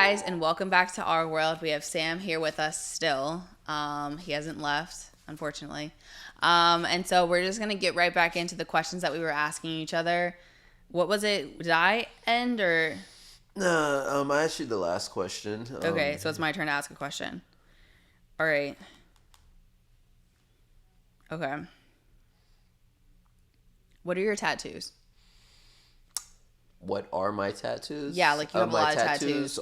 guys, and welcome back to our world. We have Sam here with us still. He hasn't left, unfortunately. And so we're just gonna get right back into the questions that we were asking each other. What was it? Did I end or? Nah, I asked you the last question. Okay, so it's my turn to ask a question. All right. Okay. What are your tattoos? What are my tattoos? Yeah, like you have a lot of tattoos.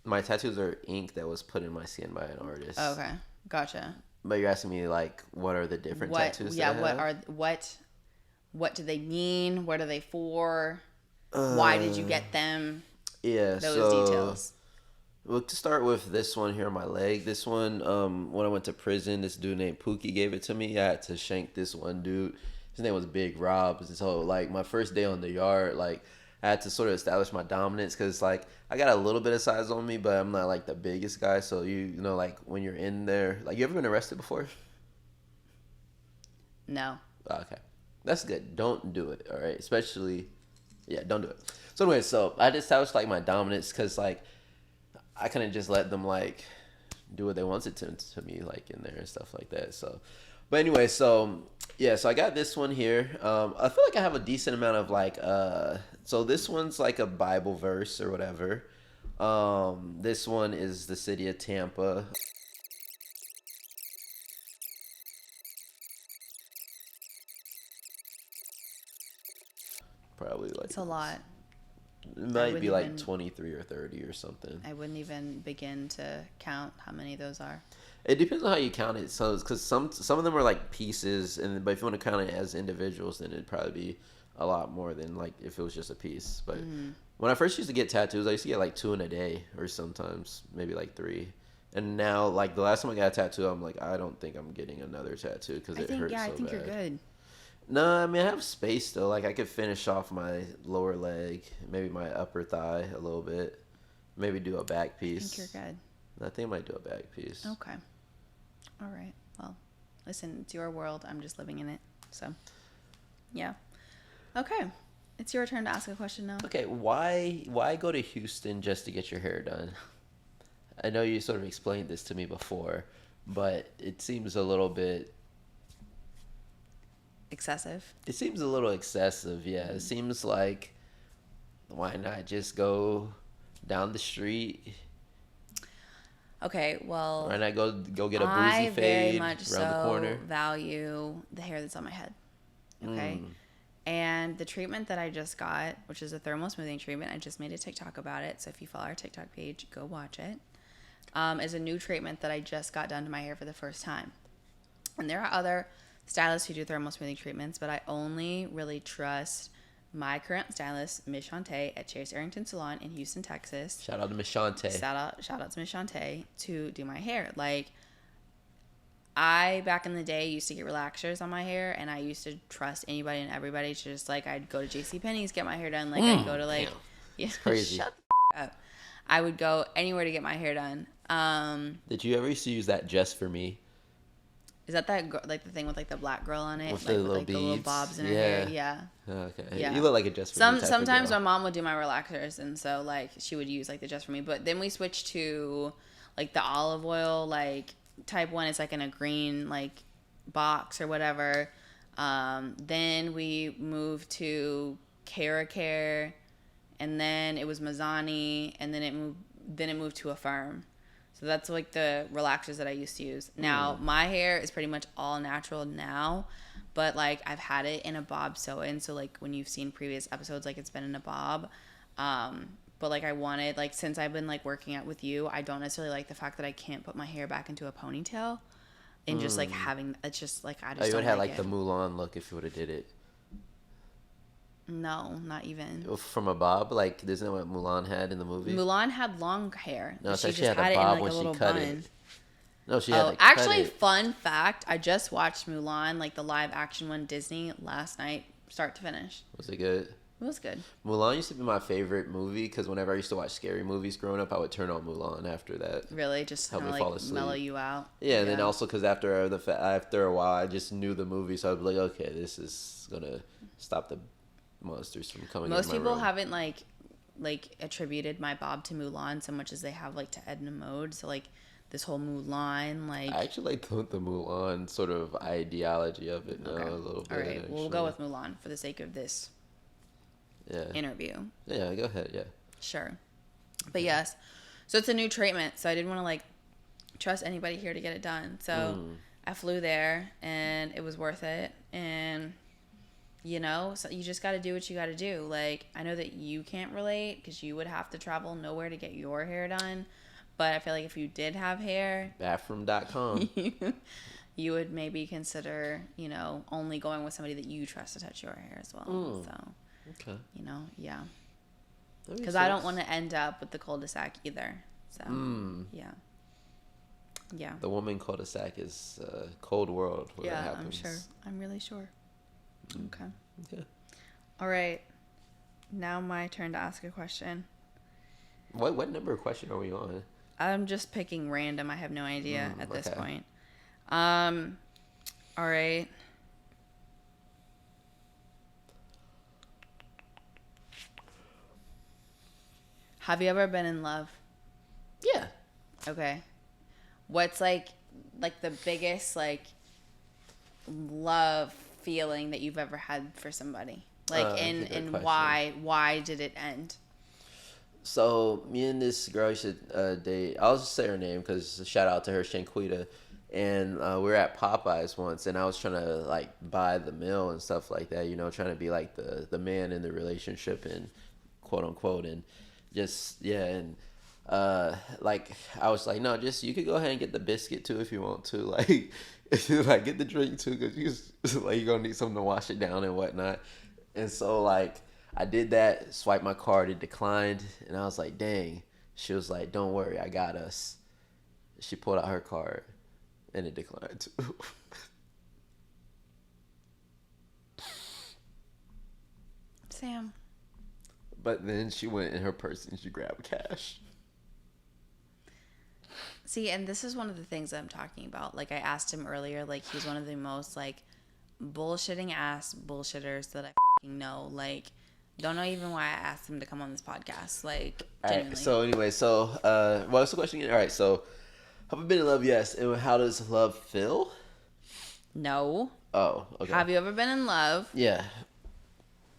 My tattoos are ink that was put in my skin by an artist. Okay, gotcha. But you're asking me like, what are the different tattoos? Yeah, that I have? what do they mean? What are they for? Why did you get them? Yeah, Those details. Well, to start with this one here on my leg, this one, when I went to prison, this dude named Pookie gave it to me. I had to shank this one dude. His name was Big Rob. And so, like, my first day on the yard, like, I had to sort of establish my dominance because, like, I got a little bit of size on me, but I'm not, like, the biggest guy. So, you know, like, when you're in there, like, you ever been arrested before? No. Okay. That's good. Don't do it, all right? Especially, yeah, don't do it. So, anyway, so I just established, like, my dominance because, like, I couldn't just let them, like, do what they wanted to me, like, in there and stuff like that. So, but anyway, so yeah, so I got this one here. I feel like I have a decent amount of like so this one's like a Bible verse or whatever. This one is the city of Tampa. Probably like It's a lot. it might be like even- 23 or 30 or something. I wouldn't even begin to count how many those are. It depends on how you count it. So, because some of them are like pieces, but if you want to count it as individuals, then it'd probably be a lot more than like if it was just a piece. But when I first used to get tattoos, I used to get like 2 in a day, or sometimes maybe like 3. And now, like the last time I got a tattoo, I'm like, I don't think I'm getting another tattoo because it hurts so bad. I think you're good. No, I mean I have space though. Like I could finish off my lower leg, maybe my upper thigh a little bit, maybe do a back piece. I think you're good. I think I might do a back piece. Okay. All right. Well, listen, it's your world. I'm just living in it. So, yeah. Okay. It's your turn to ask a question now. Okay, why go to Houston just to get your hair done? I know you sort of explained this to me before, but it seems a little bit Excessive. It seems a little excessive, yeah. It seems like why not just go down the street? Okay, well, Why not go get a boozy I very fade much around the corner? value the hair that's on my head. Okay. And the treatment that I just got, which is a thermal smoothing treatment, I just made a TikTok about it. So if you follow our TikTok page, go watch it. Is a new treatment that I just got done to my hair for the first time. And there are other stylists who do thermal smoothing treatments, but I only really trust my current stylist, Miss Shantae, at Chase Arrington Salon in Houston, Texas. Shout out to Miss Shantae. Shout out to Miss Shantae to do my hair. Like, I, back in the day, used to get relaxers on my hair, and I used to trust anybody and everybody to just, like, I'd go to JCPenney's, get my hair done. Like, I'd go to, like, damn. yeah, Crazy. shut the up. I would go anywhere to get my hair done. Did you ever used to use that just for me? Is that like the thing with like the black girl on it, With like the little like the little beads? bobs in her hair? Yeah. Okay. Yeah. You look like a just for me type of Sometimes girl. my mom would do my relaxers, and so like she would use like the just for me. But then we switched to like the olive oil like type one. It's like in a green like box or whatever. Then we moved to Care, and then it was Mazzani, and then it moved to Affirm. So that's like the relaxers that I used to use. Now, my hair is pretty much all natural now, but like I've had it in a bob sew-in. So like when you've seen previous episodes, like it's been in a bob. But like I wanted, like since I've been like working out with you, I don't necessarily like the fact that I can't put my hair back into a ponytail and just like having, it's just like I just you would don't have like like it. the Mulan look if you would have did it. No, not even. From a bob, like isn't that what Mulan had in the movie? Mulan had long hair. No, she so just she had a had it in bob like when a she little cut bun. it. No, she had to actually, cut it. fun fact, I just watched Mulan, like the live action one, Disney, last night, start to finish. Was it good? It was good. Mulan used to be my favorite movie because whenever I used to watch scary movies growing up, I would turn on Mulan after that. Really, just Help kind me of fall like asleep. mellow you out. Yeah, and then also because after a while, I just knew the movie, so I'd be like, okay, this is gonna stop the monsters from coming. Most in my people room. haven't like like attributed my bob to Mulan so much as they have like to Edna Mode. So like this whole Mulan, like. I actually like the Mulan sort of ideology of it now Okay. a little bit. All right. Actually. We'll go with Mulan for the sake of this interview. Yeah, go ahead. Yeah. Sure. But yes. So it's a new treatment. So I didn't want to like trust anybody here to get it done. So I flew there and it was worth it. And you know, so you just got to do what you got to do. Like, I know that you can't relate because you would have to travel nowhere to get your hair done. But I feel like if you did have hair, bathroom.com, you would maybe consider, you know, only going with somebody that you trust to touch your hair as well. So, okay. You know, yeah. Because I don't want to end up with the cul-de-sac either. So, yeah. Yeah. The woman cul-de-sac is a cold world where that happens. I'm sure. I'm really sure. Okay. Okay. All right. Now my turn to ask a question. What number of question are we on? I'm just picking random. I have no idea at this point. All right. Have you ever been in love? Yeah. Okay. What's like the biggest like love feeling that you've ever had for somebody? Like and why did it end? So me and this girl used to date. I'll just say her name because shout out to her, Shanquita. And we were at Popeyes once, and I was trying to like buy the meal and stuff like that. You know, trying to be like the man in the relationship and quote unquote, and just and like I was like, no, just you could go ahead and get the biscuit too if you want to, like like get the drink too because you're gonna need something to wash it down and whatnot. And so like I did that, swiped my card, it declined, and I was like, dang. She was like, don't worry, I got us. She pulled out her card, and it declined too. Sam. But then she went in her purse and she grabbed cash. See, and this is one of the things that I'm talking about. Like I asked him earlier, like he's one of the most like bullshitting ass bullshitters that I fucking know. Like, don't know even why I asked him to come on this podcast. Like, genuinely. Alright, so anyway, what's the question again? Alright, so have I been in love? Yes. And how does love feel? No. Oh, okay. Have you ever been in love? Yeah.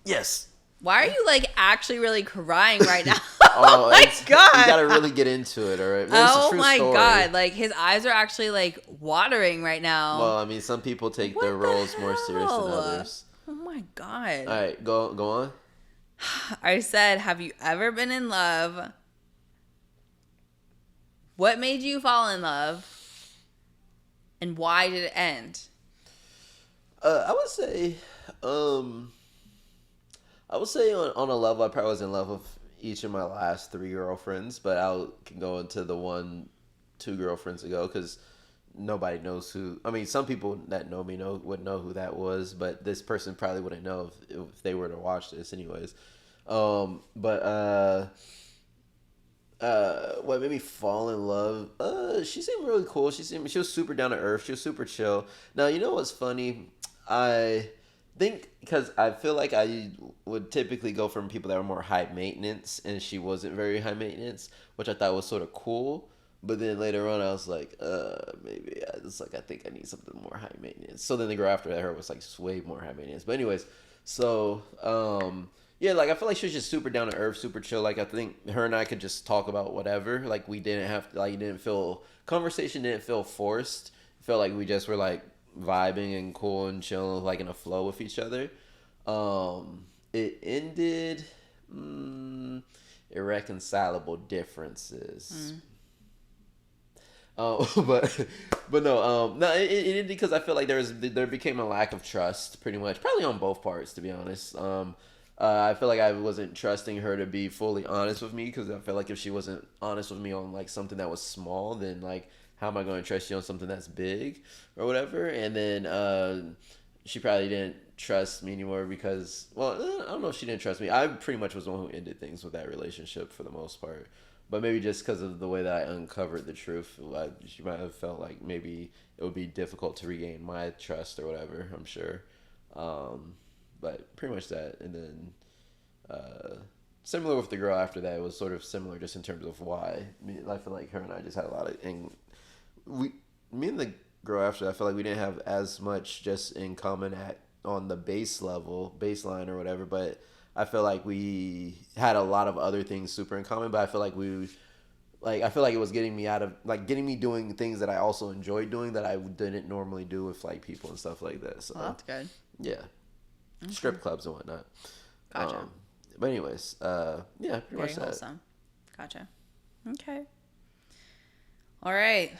Yes. Why are you like actually really crying right now? Oh my god! You gotta really get into it, all right? Oh my god! Like his eyes are actually like watering right now. Well, I mean, some people take their roles more serious than others. Oh my god! All right, go on. I said, have you ever been in love? What made you fall in love? And why did it end? I would say on a level, I probably was in love with each of my last 3 girlfriends, but I can go into the 2 girlfriends ago because nobody knows who. I mean, some people that know me would know who that was, but this person probably wouldn't know if they were to watch this, anyways. What made me fall in love? She seemed really cool. She was super down to earth. She was super chill. Now, you know what's funny? I think because I feel like I would typically go from people that were more high maintenance, and she wasn't very high maintenance, which I thought was sort of cool. But then later on, I was like, maybe I think I need something more high maintenance. So then the girl after her was like way more high maintenance. But anyways, so yeah, like I feel like she was just super down to earth, super chill. Like I think her and I could just talk about whatever. Like we didn't have to, like conversation didn't feel forced. It felt like we just were like vibing and cool and chilling, like in a flow with each other. It ended irreconcilable differences. But no, it ended because I feel like there became a lack of trust, pretty much, probably on both parts, to be honest. I feel like I wasn't trusting her to be fully honest with me because I felt like if she wasn't honest with me on like something that was small, then like how am I going to trust you on something that's big or whatever? And then she probably didn't trust me anymore because, well, I don't know if she didn't trust me. I pretty much was the one who ended things with that relationship for the most part. But maybe just because of the way that I uncovered the truth, she might have felt like maybe it would be difficult to regain my trust or whatever, I'm sure. But pretty much that. And then, similar with the girl after that. It was sort of similar just in terms of why. I feel like her and I just had a lot of, and me and the girl after that, I feel like we didn't have as much just in common on the baseline or whatever, but I feel like we had a lot of other things super in common, but I feel like I feel like it was getting me doing things that I also enjoyed doing that I didn't normally do with like people and stuff like that. So well, that's good. Yeah. Okay. Strip clubs and whatnot. Gotcha. But anyways, yeah, pretty much that. Wholesome. Gotcha. Okay. All right.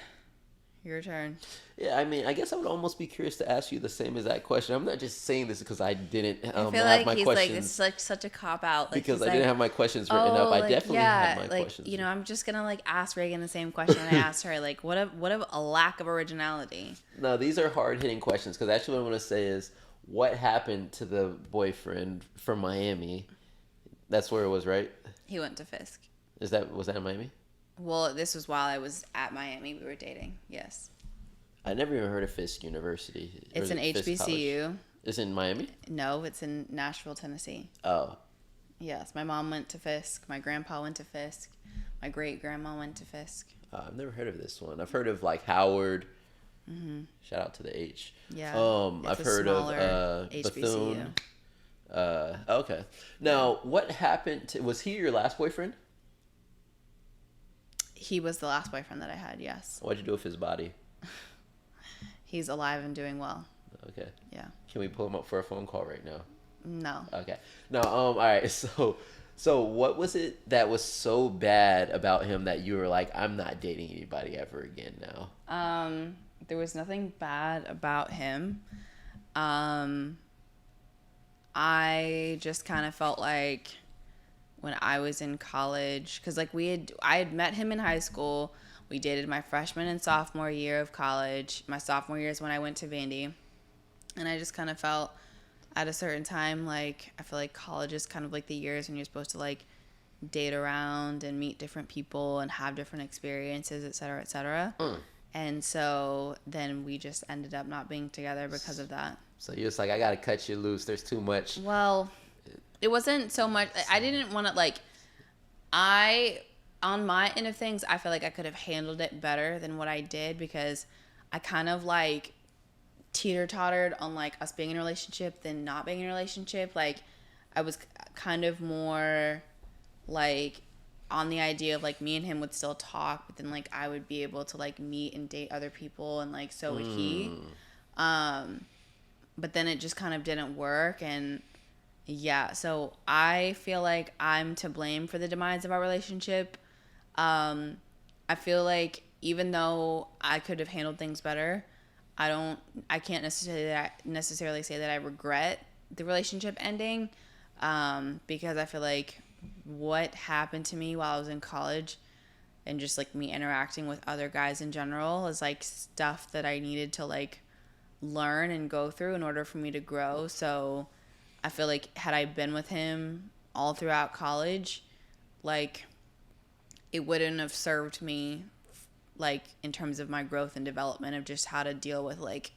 Your turn. Yeah, I mean, I guess I would almost be curious to ask you the same exact question. I'm not just saying this because I didn't I feel have like my he's questions. like, it's like such a cop-out. Like, because I didn't have my questions written up. I definitely have my questions. You know, I'm just going to like ask Reagan the same question I asked her. Like, what a lack of originality. No, these are hard-hitting questions because actually what I want to say is, what happened to the boyfriend from Miami? That's where it was, right? He went to Fisk. Was that in Miami? Well, this was while I was at Miami. We were dating. Yes. I never even heard of Fisk University. It's an HBCU. It's in Miami? No, it's in Nashville, Tennessee. Oh. Yes, my mom went to Fisk. My grandpa went to Fisk. My great-grandma went to Fisk. I've never heard of this one. I've heard of like Howard. Mm-hmm. Shout out to the H. Yeah. I've heard of Bethune. Okay. Now, what happened was he your last boyfriend? He was the last boyfriend that I had, yes. What'd you do with his body? He's alive and doing well. Okay. Yeah. Can we pull him up for a phone call right now? No. Okay. No, all right. So what was it that was so bad about him that you were like, I'm not dating anybody ever again now? There was nothing bad about him. I just kind of felt like when I was in college, because like I had met him in high school. We dated my freshman and sophomore year of college. My sophomore year is when I went to Vandy. And I just kind of felt at a certain time, like, I feel like college is kind of like the years when you're supposed to like date around and meet different people and have different experiences, et cetera, et cetera. And so then we just ended up not being together because of that. So you're just like, I got to cut you loose. There's too much. Well, it wasn't so much. I didn't want to like, on my end of things, I feel like I could have handled it better than what I did because I kind of like teeter-tottered on like us being in a relationship than not being in a relationship. Like I was kind of more like on the idea of like me and him would still talk, but then like I would be able to like meet and date other people and like so would he. But then it just kind of didn't work, and yeah, so I feel like I'm to blame for the demise of our relationship. I feel like even though I could have handled things better, I can't necessarily say that I regret the relationship ending, because I feel like what happened to me while I was in college and just like me interacting with other guys in general is like stuff that I needed to like learn and go through in order for me to grow. So I feel like had I been with him all throughout college, like it wouldn't have served me like in terms of my growth and development of just how to deal with like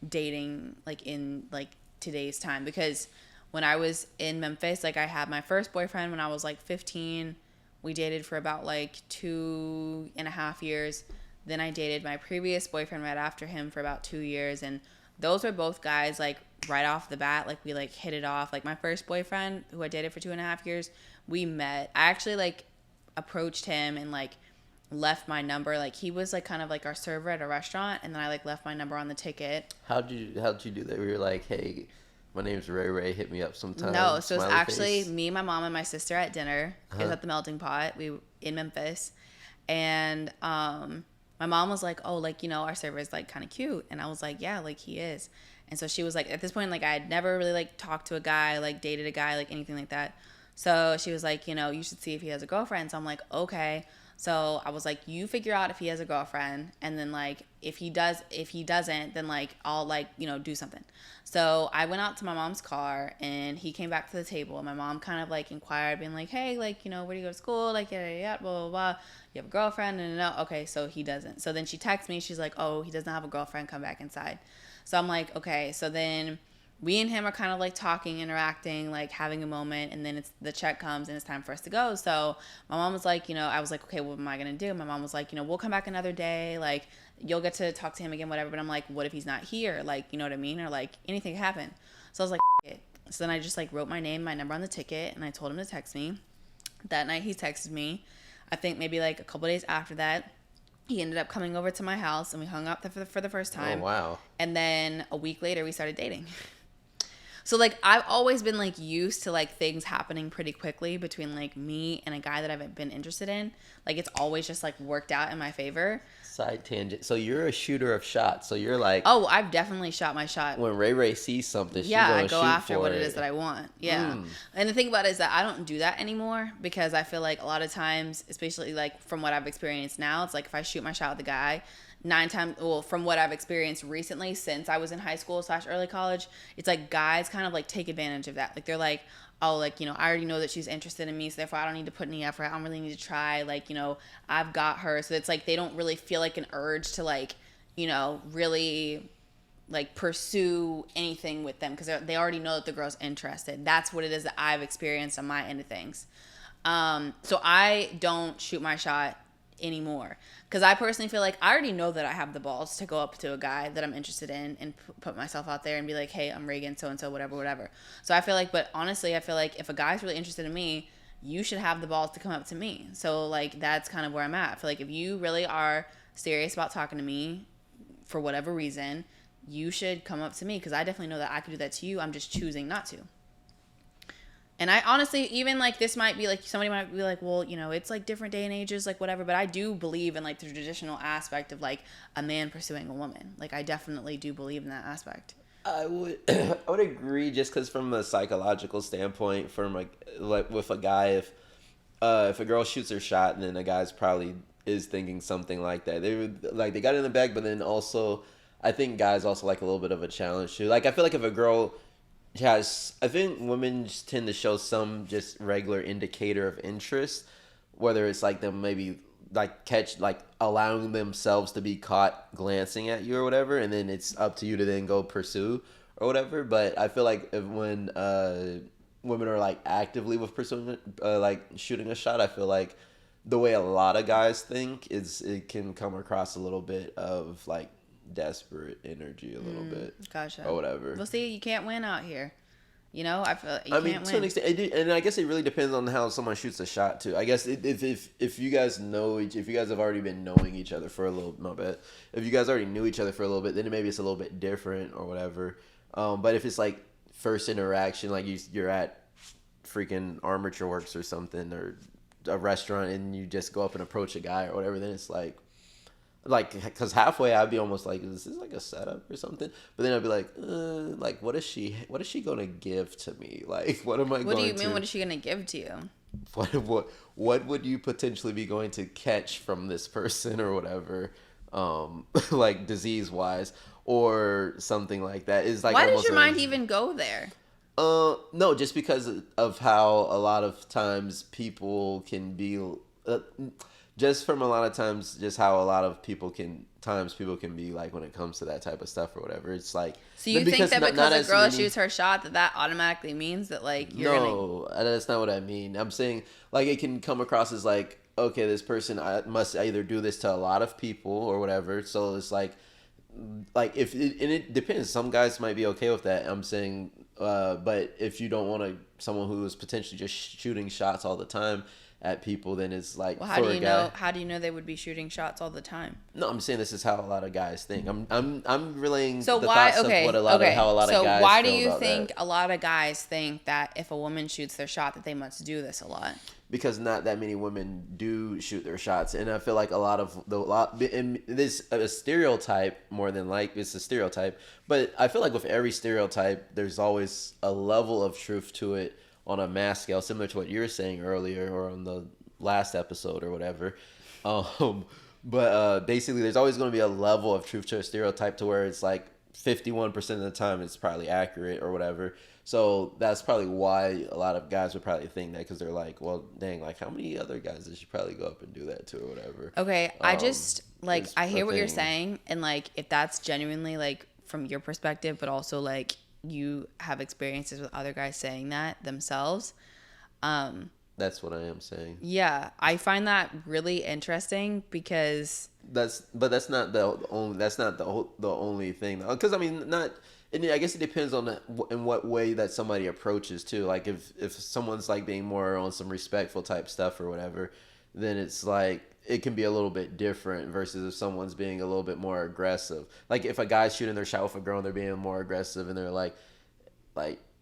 dating like in like today's time. Because when I was in Memphis, like I had my first boyfriend when I was like 15. We dated for about like 2.5 years. Then I dated my previous boyfriend right after him for about 2 years. And those were both guys like right off the bat, like we like hit it off. Like my first boyfriend who I dated for 2.5 years, we met. I actually like approached him and like left my number. Like he was like kind of like our server at a restaurant, and then I like left my number on the ticket. How'd you do that? We were like, hey, my name's Ray, hit me up sometime. No, so it's Smiley actually face. me, my mom, and my sister at dinner. It was at the Melting Pot. We in Memphis, and my mom was like, oh, like, you know, our server is like kind of cute. And I was like, yeah, like he is. And so she was like, at this point, like I had never really like talked to a guy, like dated a guy, like anything like that. So she was like, you know, you should see if he has a girlfriend. So I'm like, okay. So I was like, you figure out if he has a girlfriend, and then like if he doesn't, then like I'll like, you know, do something. So I went out to my mom's car, and he came back to the table, and my mom kind of like inquired, being like, hey, like, you know, where do you go to school? Like, yeah, blah, blah, blah. You have a girlfriend? And no, okay, so he doesn't. So then she texts me, she's like, oh, he doesn't have a girlfriend, come back inside. So I'm like, okay. So then we and him are kind of like talking, interacting, like having a moment, and then the check comes and it's time for us to go. So my mom was like, I was like, okay, what am I gonna do? My mom was like, we'll come back another day, like you'll get to talk to him again, whatever. But I'm like, what if he's not here? Like, you know what I mean? Or like anything could happen. So I was like, it. So then I just like wrote my name, my number on the ticket, and I told him to text me. That night he texted me. I think maybe like a couple days after that, he ended up coming over to my house and we hung out for the first time. Oh, wow. And then a week later we started dating. So like I've always been like used to like things happening pretty quickly between like me and a guy that I've been interested in. Like it's always just like worked out in my favor. Side tangent. So you're a shooter of shots. So you're like, oh, I've definitely shot my shot. When Ray sees something, she's yeah, gonna I go shoot after for what it is that I want. Yeah. And the thing about it is that I don't do that anymore because I feel like a lot of times, especially like from what I've experienced now, it's like if I shoot my shot with a guy, 9 times, well, from what I've experienced recently since I was in high school / early college, it's like guys kind of like take advantage of that. Like they're like, oh, like, I already know that she's interested in me, so therefore I don't need to put any effort. I don't really need to try. Like, I've got her. So it's like they don't really feel like an urge to like, really like pursue anything with them because they already know that the girl's interested. That's what it is that I've experienced on my end of things. So I don't shoot my shot anymore because I personally feel like I already know that I have the balls to go up to a guy that I'm interested in and put myself out there and be like, hey, I'm Reagan, so and so, whatever. So I feel like, but honestly, I feel like if a guy's really interested in me, you should have the balls to come up to me. So like that's kind of where I'm at. I feel like if you really are serious about talking to me for whatever reason, you should come up to me because I definitely know that I could do that to you. I'm just choosing not to. And I honestly, even like this might be like, somebody might be like, well, it's like different day and ages, like whatever. But I do believe in like the traditional aspect of like a man pursuing a woman. Like I definitely do believe in that aspect. I would agree just because from a psychological standpoint, from like with a guy, if a girl shoots her shot, and then a guy's probably is thinking something like that. They got it in the bag, but then also I think guys also like a little bit of a challenge too. Like I feel like if a girl I think women just tend to show some just regular indicator of interest, whether it's like them maybe like allowing themselves to be caught glancing at you or whatever, and then it's up to you to then go pursue or whatever. But I feel like when women are like actively with pursuing like shooting a shot, I feel like the way a lot of guys think is it can come across a little bit of like desperate energy a little bit. Gotcha. Or whatever. Well, see, you can't win out here. I feel like I mean, to an extent, and I guess it really depends on how someone shoots a shot too. I guess if you guys if you guys have already been knowing each other for a little, my bad. If you guys already knew each other for a little bit, then maybe it's a little bit different or whatever. But if it's like first interaction, like you're at freaking Armature Works or something or a restaurant, and you just go up and approach a guy or whatever, then it's like because halfway I'd be almost like, is this like a setup or something? But then I'd be like what is she gonna give to me? Like what am I what do you mean what is she gonna give to you? What would you potentially be going to catch from this person or whatever, like disease wise or something like that? Is like, why does your mind even go there? No, just because of how a lot of times people can be just from a lot of times, just how a lot of people can be like when it comes to that type of stuff or whatever. It's like, so you think that because a girl shoots her shot that automatically means that like you're no, that's not what I mean. I'm saying like it can come across as like, okay, this person must either do this to a lot of people or whatever. So it's like if it, and it depends. Some guys might be okay with that. I'm saying, but if you don't want someone who is potentially just shooting shots all the time at people, then it's like, well, how do you know they would be shooting shots all the time? No, I'm saying this is how a lot of guys think. I'm relaying so the why, thoughts okay, of how a lot of guys so why do feel you about think that. a lot of guys think that if a woman shoots their shot that they must do this a lot? Because not that many women do shoot their shots, and I feel like and this a stereotype more than like it's a stereotype, but I feel like with every stereotype there's always a level of truth to it on a mass scale, similar to what you were saying earlier or on the last episode or whatever. But basically there's always going to be a level of truth to a stereotype to where it's like 51% of the time it's probably accurate or whatever. So that's probably why a lot of guys would probably think that, because they're like, well, dang, like how many other guys did she probably go up and do that to or whatever. Okay, I just I hear what you're saying, and like if that's genuinely like from your perspective, but also like you have experiences with other guys saying that themselves. That's what I am saying. Yeah, I find that really interesting because That's not the only. That's not the only thing. Because I mean, not. And I guess it depends on in what way that somebody approaches too. Like if someone's like being more on some respectful type stuff or whatever, then it's like it can be a little bit different versus if someone's being a little bit more aggressive. Like if a guy's shooting their shot with a girl and they're being more aggressive and they're like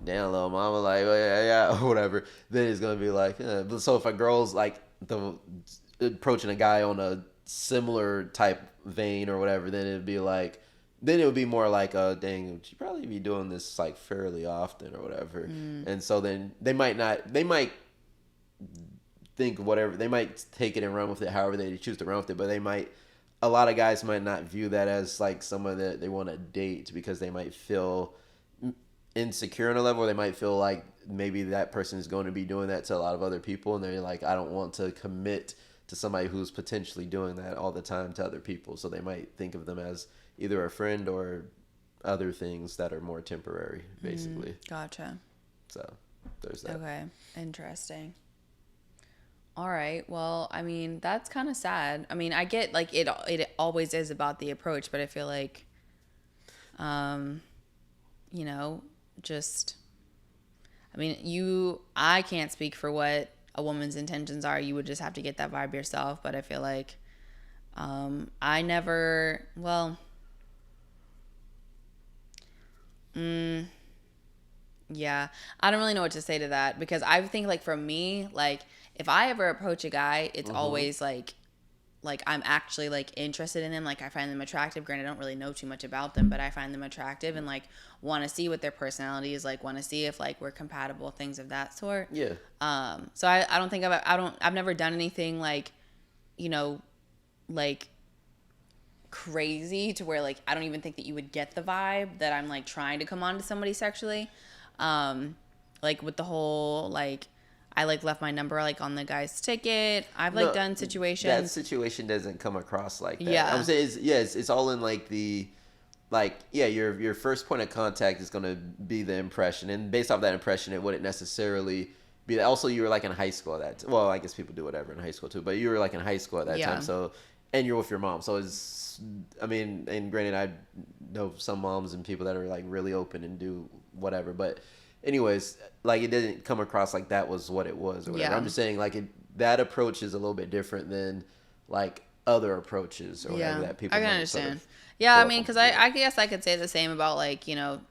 damn little mama, like oh, yeah or whatever, then it's gonna be like But so if a girl's like approaching a guy on a similar type vein or whatever, then it'd be like then it would be more like dang, she probably be doing this like fairly often or whatever. And so then they might think whatever, they might take it and run with it however they choose to run with it, but a lot of guys might not view that as like someone that they want to date because they might feel insecure on a level, or they might feel like maybe that person is going to be doing that to a lot of other people, and they're like, I don't want to commit to somebody who's potentially doing that all the time to other people. So they might think of them as either a friend or other things that are more temporary, basically. Gotcha. So there's that. Okay, interesting. All right. Well, I mean, that's kind of sad. I mean, I get like it always is about the approach, but I feel like you know, just I mean, I can't speak for what a woman's intentions are. You would just have to get that vibe yourself, but I feel like I never, well, yeah, I don't really know what to say to that because I think like for me, like if I ever approach a guy, it's always like I'm actually like interested in them. Like I find them attractive. Granted, I don't really know too much about them, but I find them attractive and like want to see what their personality is like, want to see if like we're compatible, things of that sort. Yeah. So I don't think I've never done anything like, you know, like crazy to where like I don't even think that you would get the vibe that I'm like trying to come on to somebody sexually. Like with the whole like I like left my number like on the guy's ticket. I've like done situations. That situation doesn't come across like that. Yeah. I'm saying it's all in like the like yeah, your first point of contact is gonna be the impression, and based off that impression, it wouldn't necessarily be that. Also, you were like in high school at that. Well, I guess people do whatever in high school too, but you were like in high school at that time. So, and you're with your mom, so it's. I mean, and granted, I know some moms and people that are like really open and do whatever, but anyways, like it didn't come across like that was what it was or whatever. Yeah. I'm just saying like that approach is a little bit different than like other approaches or whatever that people. I can understand. Yeah, I mean, because I guess I could say the same about like, you know,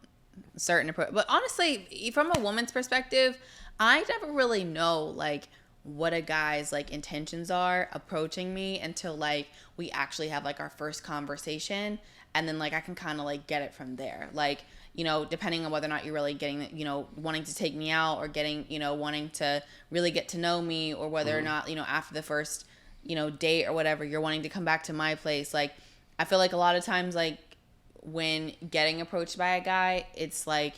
certain approach. But honestly, from a woman's perspective, I never really know like what a guy's like intentions are approaching me until like we actually have like our first conversation, and then like I can kind of like get it from there. Like, you know, depending on whether or not you're really getting, you know, wanting to take me out or getting, you know, wanting to really get to know me, or whether or not, you know, after the first, you know, date or whatever, you're wanting to come back to my place. Like, I feel like a lot of times, like, when getting approached by a guy, it's like,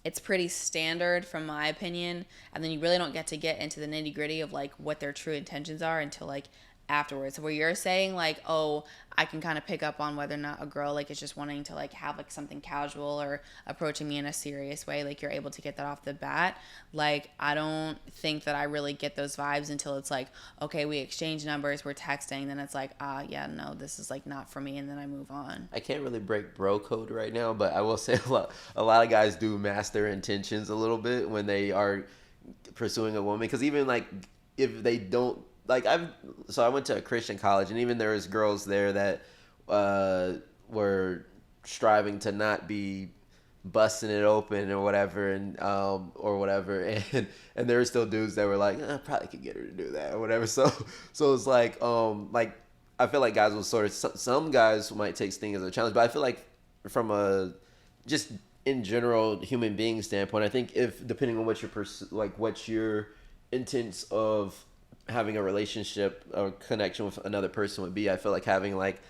it's pretty standard from my opinion. And then you really don't get into the nitty gritty of like what their true intentions are until like afterwards. So where you're saying like, oh, I can kind of pick up on whether or not a girl like is just wanting to like have like something casual or approaching me in a serious way, like you're able to get that off the bat. Like I don't think that I really get those vibes until it's like, okay, we exchange numbers, we're texting, then it's like, yeah, no, this is like not for me, and then I move on. I can't really break bro code right now, but I will say a lot of guys do mask their intentions a little bit when they are pursuing a woman, because even like if they don't. Like I went to a Christian college, and even there was girls there that were striving to not be busting it open or whatever, and and there were still dudes that were like, I probably could get her to do that or whatever. So it's like I feel like guys will sort of, some guys might take things as a challenge, but I feel like from a just in general human being standpoint, I think if depending on what what's your intents of having a relationship or connection with another person would be, I feel like having like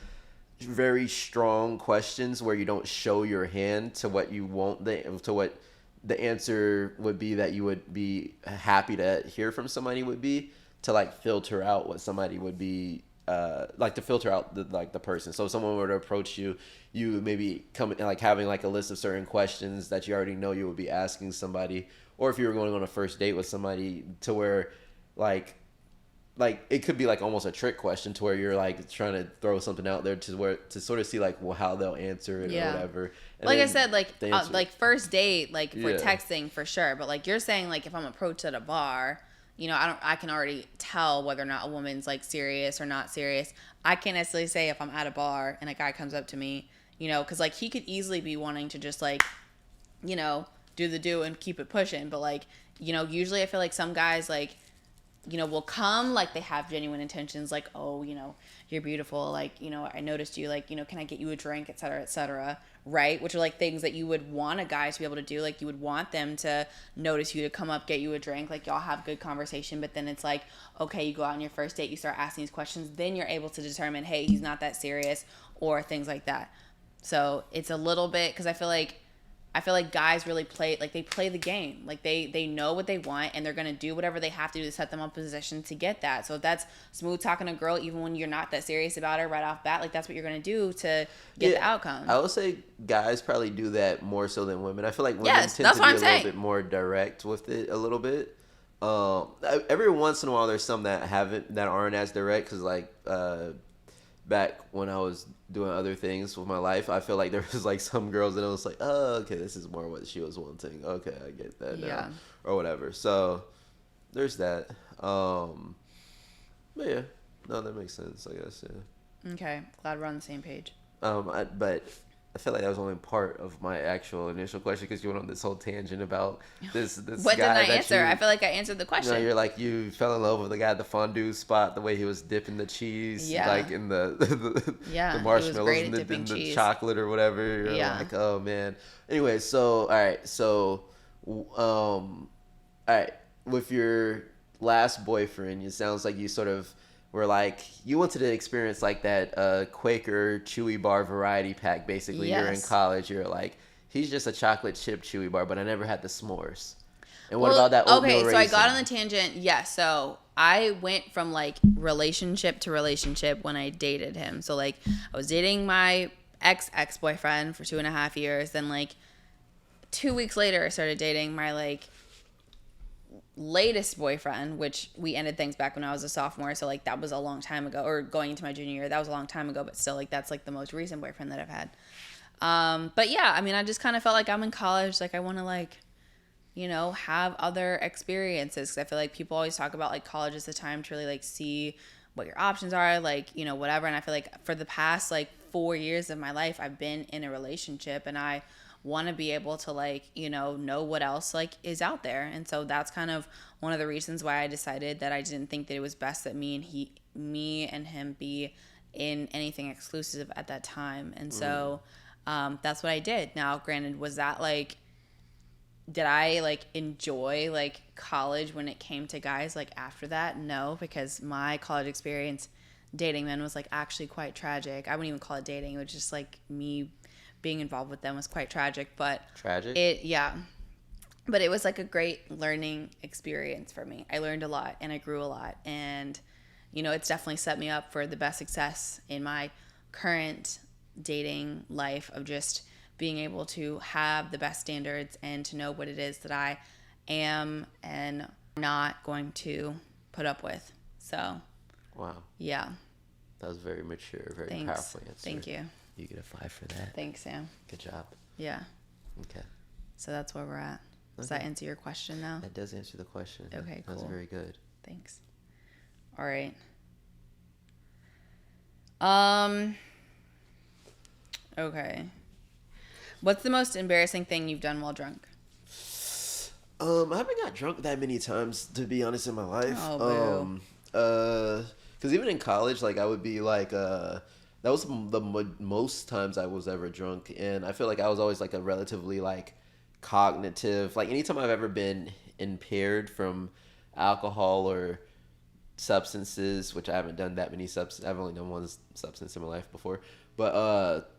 very strong questions where you don't show your hand to what you want to what the answer would be that you would be happy to hear from somebody would be, to like filter out what somebody would be like to filter out the person. So if someone were to approach you, you maybe come like having like a list of certain questions that you already know you would be asking somebody, or if you were going on a first date with somebody, to where like it could be like almost a trick question to where you're like trying to throw something out there to sort of see like how they'll answer it or whatever. And like I said, like first date, like for Yeah. texting for sure. But like you're saying, like if I'm approached at a bar, I can already tell whether or not a woman's like serious or not serious. I can't necessarily say if I'm at a bar and a guy comes up to me, because like he could easily be wanting to just like, do the do and keep it pushing. But like, usually I feel like some guys like, will come like they have genuine intentions, like, oh, you're beautiful, like, I noticed you, like, can I get you a drink, etc., right? Which are like things that you would want a guy to be able to do. Like you would want them to notice you, to come up, get you a drink, like y'all have good conversation. But then it's like, okay, you go out on your first date, you start asking these questions, then you're able to determine, hey, he's not that serious, or things like that. So it's a little bit, because I feel like guys really play the game. Like they know what they want, and they're going to do whatever they have to do to set them up in position to get that. So if that's smooth talking a girl, even when you're not that serious about her right off bat, like that's what you're going to do to get the outcome. I would say guys probably do that more so than women. I feel like women tend to be a little bit more direct with it a little bit. Every once in a while there's some that aren't as direct, because like back when I was doing other things with my life, I feel like there was like some girls that I was like, oh, okay, this is more what she was wanting. Okay, I get that now, or whatever. So there's that. But yeah, no, that makes sense, I guess. Yeah. Okay, glad we're on the same page. But I feel like that was only part of my actual initial question, because you went on this whole tangent about this what guy didn't I answer? I feel like I answered the question. You're like, you fell in love with the guy at the fondue spot, the way he was dipping the cheese, like in the marshmallows and the chocolate or whatever. You're like, oh man. Anyway, so all right, with your last boyfriend, it sounds like you sort of were like, you wanted to experience like that Quaker Chewy bar variety pack. Basically, You're in college. You're like, he's just a chocolate chip Chewy bar, but I never had the s'mores. And what about that oatmeal raisin? So I got on the tangent. Yeah, so I went from like relationship to relationship when I dated him. So like I was dating my ex-boyfriend for 2.5 years. Then like 2 weeks later, I started dating my like latest boyfriend, which we ended things back when I was a sophomore, so like that was a long time ago, or going into my junior year, that was a long time ago, but still like that's like the most recent boyfriend that I've had. But yeah, I mean, I just kind of felt like I'm in college, like I want to like, have other experiences, because I feel like people always talk about like college is the time to really like see what your options are, like, whatever. And I feel like for the past like 4 years of my life, I've been in a relationship, and I want to be able to like, know what else like is out there. And so that's kind of one of the reasons why I decided that I didn't think that it was best that me and him be in anything exclusive at that time. And so that's what I did. Now, granted, was that like, did I like enjoy like college when it came to guys like after that? No, because my college experience dating men was like actually quite tragic. I wouldn't even call it dating. It was just like me being involved with them was quite tragic. But tragic? But it was like a great learning experience for me. I learned a lot and I grew a lot. And, it's definitely set me up for the best success in my current dating life, of just being able to have the best standards and to know what it is that I am and not going to put up with. So, wow. Yeah. That was very mature, very powerful answer. Thank you. You get a 5 for that. Thanks, Sam. Good job. Yeah. Okay. So that's where we're at. Does that answer your question now? That does answer the question. Okay, cool. That was very good. Thanks. All right. Okay. What's the most embarrassing thing you've done while drunk? I haven't got drunk that many times, to be honest, in my life. Oh, boo. Because even in college, like I would be like, that was the most times I was ever drunk, and I feel like I was always like a relatively like cognitive, like anytime I've ever been impaired from alcohol or substances, which I haven't done that many substances. I've only done one substance in my life before, but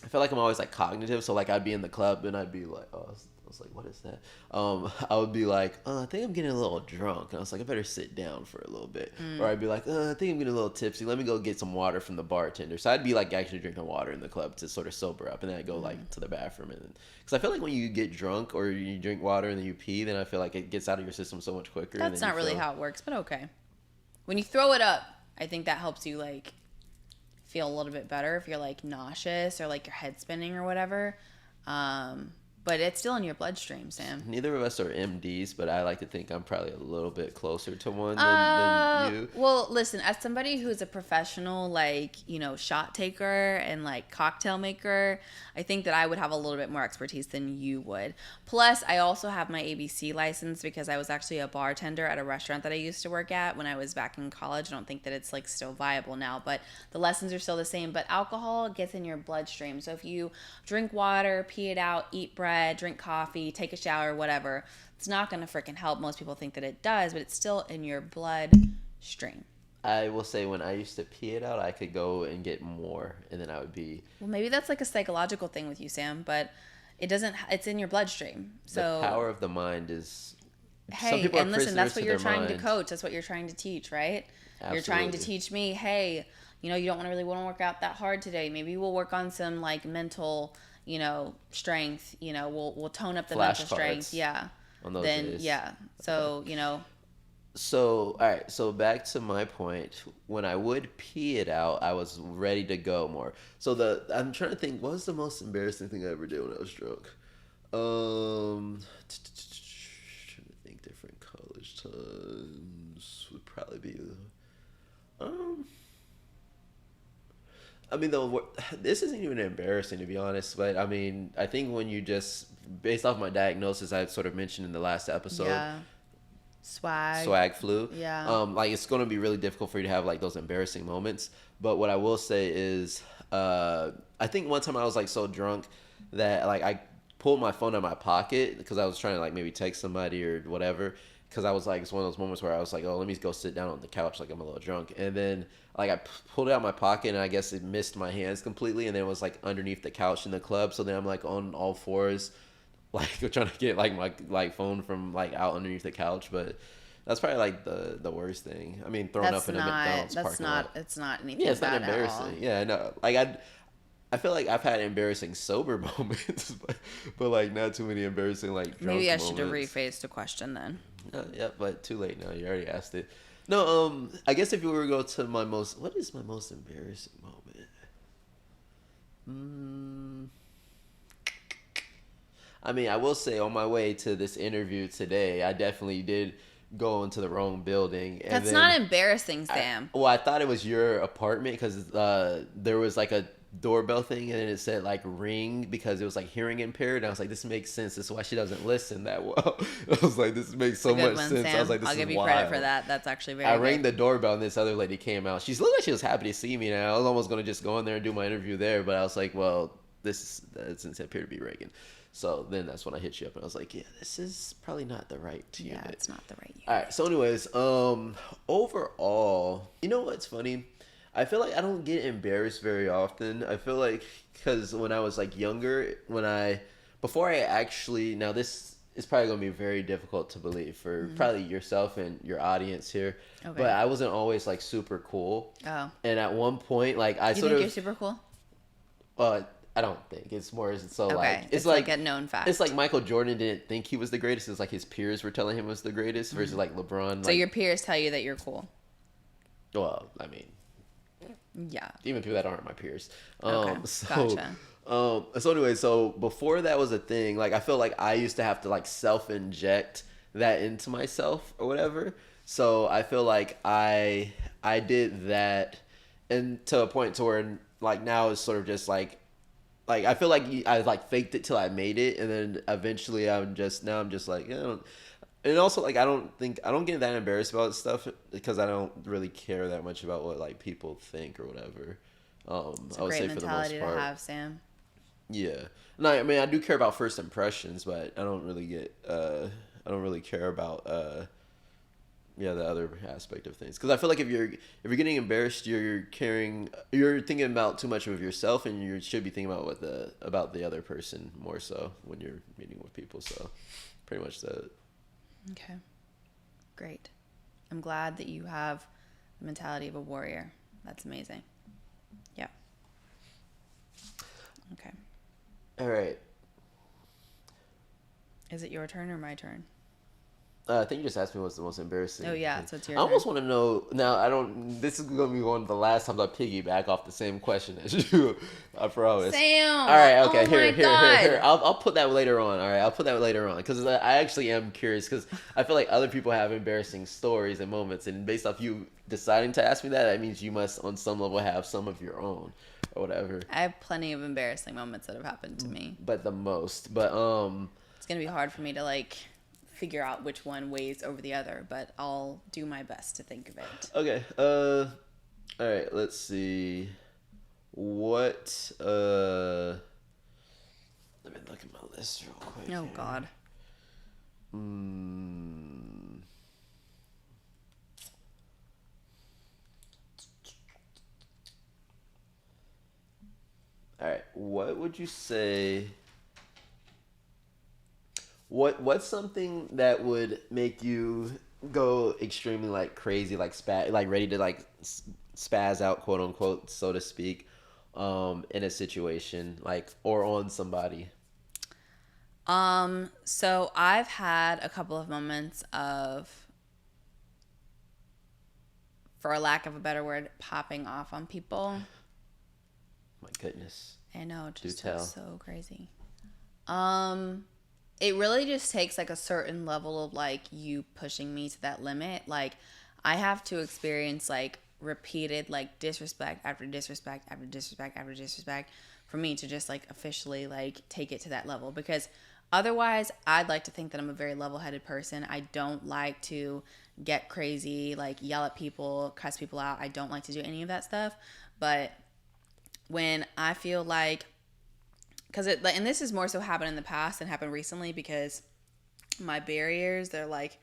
I feel like I'm always like cognitive, so like I'd be in the club and I'd be like, oh, I was like, what is that? I would be like, I think I'm getting a little drunk, and I was like, I better sit down for a little bit, or I'd be like, I think I'm getting a little tipsy. Let me go get some water from the bartender. So I'd be like actually drinking water in the club to sort of sober up, and then I'd go like to the bathroom, and because I feel like when you get drunk or you drink water and then you pee, then I feel like it gets out of your system so much quicker. That's not really how it works, but okay. When you throw it up, I think that helps you like feel a little bit better if you're like nauseous or like your head spinning or whatever. But it's still in your bloodstream, Sam. Neither of us are MDs, but I like to think I'm probably a little bit closer to one than you. Well, listen, as somebody who's a professional, like, you know, shot taker and like cocktail maker, I think that I would have a little bit more expertise than you would. Plus, I also have my ABC license because I was actually a bartender at a restaurant that I used to work at when I was back in college. I don't think that it's like still viable now, but the lessons are still the same. But alcohol gets in your bloodstream. So if you drink water, pee it out, eat bread, drink coffee, take a shower, whatever, it's not going to freaking help. Most people think that it does, but it's still in your bloodstream. I will say when I used to pee it out, I could go and get more, and then I would be... Well, maybe that's like a psychological thing with you, Sam, but it doesn't... It's in your bloodstream. So the power of the mind is... Hey, and listen, that's what you're trying to coach. That's what you're trying to teach, right? Absolutely. You're trying to teach me, hey, you know, you don't really want to work out that hard today. Maybe we'll work on some like mental... you know, strength, you know, we'll tone up the mental strength. Yeah. On those then, days. yeah. So, you know. So, all right. So back to my point. When I would pee it out, I was ready to go more. So I'm trying to think, what was the most embarrassing thing I ever did when I was drunk? Trying to think different college times would probably be, I mean, this isn't even embarrassing, to be honest, but I mean, I think when you just, based off my diagnosis, I sort of mentioned in the last episode, yeah. Swag flu. Yeah. Like, it's going to be really difficult for you to have, like, those embarrassing moments. But what I will say is, I think one time I was, like, so drunk that, like, I pulled my phone out of my pocket because I was trying to, like, maybe text somebody or whatever. Because I was, like, it's one of those moments where I was like, oh, let me go sit down on the couch, like, I'm a little drunk. And then, like, I pulled it out of my pocket, and I guess it missed my hands completely. And then it was, like, underneath the couch in the club. So then I'm, like, on all fours, like, trying to get, like, my, like, phone from, like, out underneath the couch. But that's probably, like, the worst thing. I mean, throwing up in a McDonald's parking lot. It's not anything Yeah, it's not bad embarrassing. at all. Yeah, no. Like, I feel like I've had embarrassing sober moments, but like, not too many embarrassing, like, drunk Maybe I should have moments. rephrased the question then. Yeah, but too late now. You already asked it. No, I guess if you were to go to what is my most embarrassing moment? I mean, I will say on my way to this interview today, I definitely did go into the wrong building. And That's not embarrassing, Sam. I thought it was your apartment because there was like a doorbell thing and it said like ring because it was like hearing impaired, and I was like, this makes sense. This is why she doesn't listen that well. I was like, this makes so much sense. Sam. I was like, this I'll give is you wild. credit for that. That's actually very I good. rang the doorbell and this other lady came out. She looked like she was happy to see me now. I was almost going to just go in there and do my interview there, but I was like, well, this doesn't appear to be ringing. So then that's when I hit you up and I was like, yeah, this is probably not the right unit. Yeah, it's not the right unit. All right. So anyways, overall, you know what's funny? I feel like I don't get embarrassed very often. I feel like because when I was like younger, before I actually, now this is probably going to be very difficult to believe for probably yourself and your audience here. Okay. But I wasn't always like super cool. Oh. And at one point, like you think you're super cool? I don't think it's more so okay. like it's like a known fact. It's like Michael Jordan didn't think he was the greatest. It's like his peers were telling him was the greatest versus like LeBron. So your peers tell you that you're cool. Well, I mean, yeah. Even people that aren't my peers. Okay. Gotcha. So anyway, so before that was a thing, like I feel like I used to have to like self-inject that into myself or whatever. So I feel like I did that, and to a point to where like now it's sort of just like I feel like I like faked it till I made it, and then eventually I'm just like, yeah. And also like I don't get that embarrassed about stuff because I don't really care that much about what like people think or whatever. It's a great mentality to have, Sam. Yeah, no, I mean I do care about first impressions, but I don't really care about the other aspect of things. Because I feel like if you're getting embarrassed, you're thinking about too much of yourself, and you should be thinking about the other person more so when you're meeting with people. So pretty much that. Okay, great. I'm glad that you have the mentality of a warrior. That's amazing. Yeah. Okay. All right. Is it your turn or my turn? I think you just asked me what's the most embarrassing. Oh yeah, so it's your I almost turn. want to know now. I don't. This is gonna be one of the last times I piggyback off the same question as you. I promise. Sam. All right. Okay. Oh my Here. God. I'll put that later on. All right. I'll put that later on because I actually am curious because I feel like other people have embarrassing stories and moments, and based off you deciding to ask me that means you must on some level have some of your own or whatever. I have plenty of embarrassing moments that have happened to me. But the most. But It's gonna be hard for me to like figure out which one weighs over the other, but I'll do my best to think of it. Okay. All right. Let's see. What? Let me look at my list real quick. Oh God. All right. What would you say? What's something that would make you go extremely like crazy, like ready to like spaz out, quote unquote, so to speak, in a situation like or on somebody? So I've had a couple of moments of, for a lack of a better word, popping off on people. My goodness. I know, it just Do tell. looks so crazy. It really just takes like a certain level of like you pushing me to that limit. Like I have to experience like repeated like disrespect after disrespect after disrespect after disrespect for me to just like officially like take it to that level, because otherwise I'd like to think that I'm a very level-headed person. I don't like to get crazy, like yell at people, cuss people out. I don't like to do any of that stuff. But when I feel like, because it, and this has more so happened in the past than happened recently, because my barriers, they're like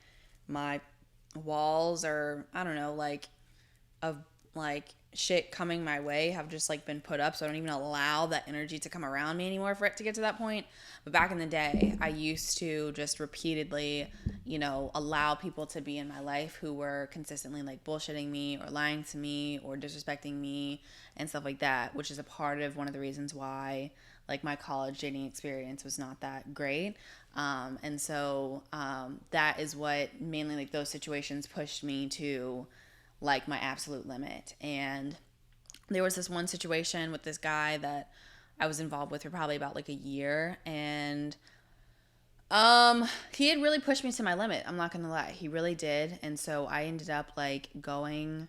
my walls, or I don't know, like of like shit coming my way have just like been put up, so I don't even allow that energy to come around me anymore for it to get to that point. But back in the day, I used to just repeatedly, allow people to be in my life who were consistently like bullshitting me or lying to me or disrespecting me and stuff like that, which is a part of one of the reasons why like my college dating experience was not that great. And so that is what mainly like those situations pushed me to like my absolute limit. And there was this one situation with this guy that I was involved with for probably about like a year, and he had really pushed me to my limit. I'm not gonna lie, he really did. And so I ended up like going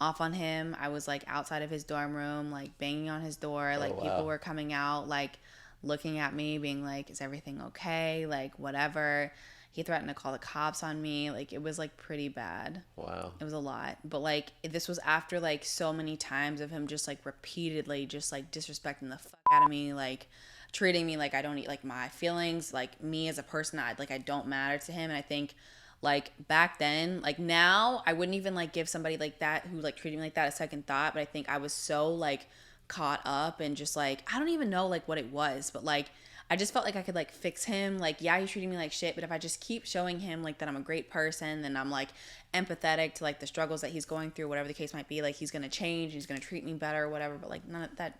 off on him. I was like outside of his dorm room, like banging on his door. Like wow. People were coming out, like looking at me, being like, "Is everything okay?" Like whatever. He threatened to call the cops on me. Like it was like pretty bad. Wow. It was a lot. But like this was after like so many times of him just like repeatedly just like disrespecting the fuck out of me, like treating me like I don't need like my feelings, like me as a person, I don't matter to him. And I think like back then, like now I wouldn't even like give somebody like that who like treated me like that a second thought. But I think I was so like caught up and just like, I don't even know like what it was, but like I just felt like I could like fix him. Like, yeah, he's treating me like shit, but if I just keep showing him like that I'm a great person, then I'm like empathetic to like the struggles that he's going through, whatever the case might be, like he's gonna change, he's gonna treat me better or whatever. But like none of that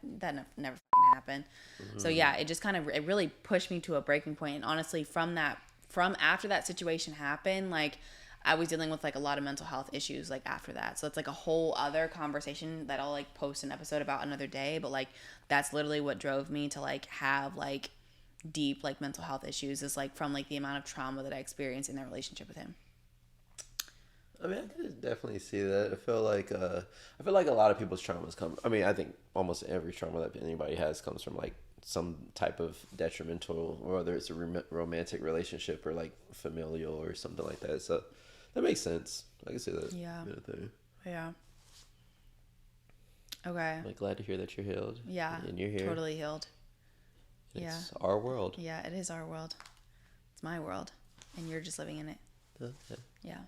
never happened. Mm-hmm. So yeah, it just it really pushed me to a breaking point. And honestly, from after that situation happened, like I was dealing with like a lot of mental health issues like after that. So it's like a whole other conversation that I'll like post an episode about another day. But like that's literally what drove me to like have like deep like mental health issues, is like from like the amount of trauma that I experienced in that relationship with him. I mean, I could definitely see that. I feel like a lot of people's traumas come. I mean, I think almost every trauma that anybody has comes from like some type of detrimental, or whether it's a romantic relationship or like familial or something like that. So that makes sense. I can see that. Yeah. Yeah. Okay. I'm like, glad to hear that you're healed. Yeah. And you're here. Totally healed. It's our world. Yeah, it is our world. It's my world, and you're just living in it. Okay. Yeah.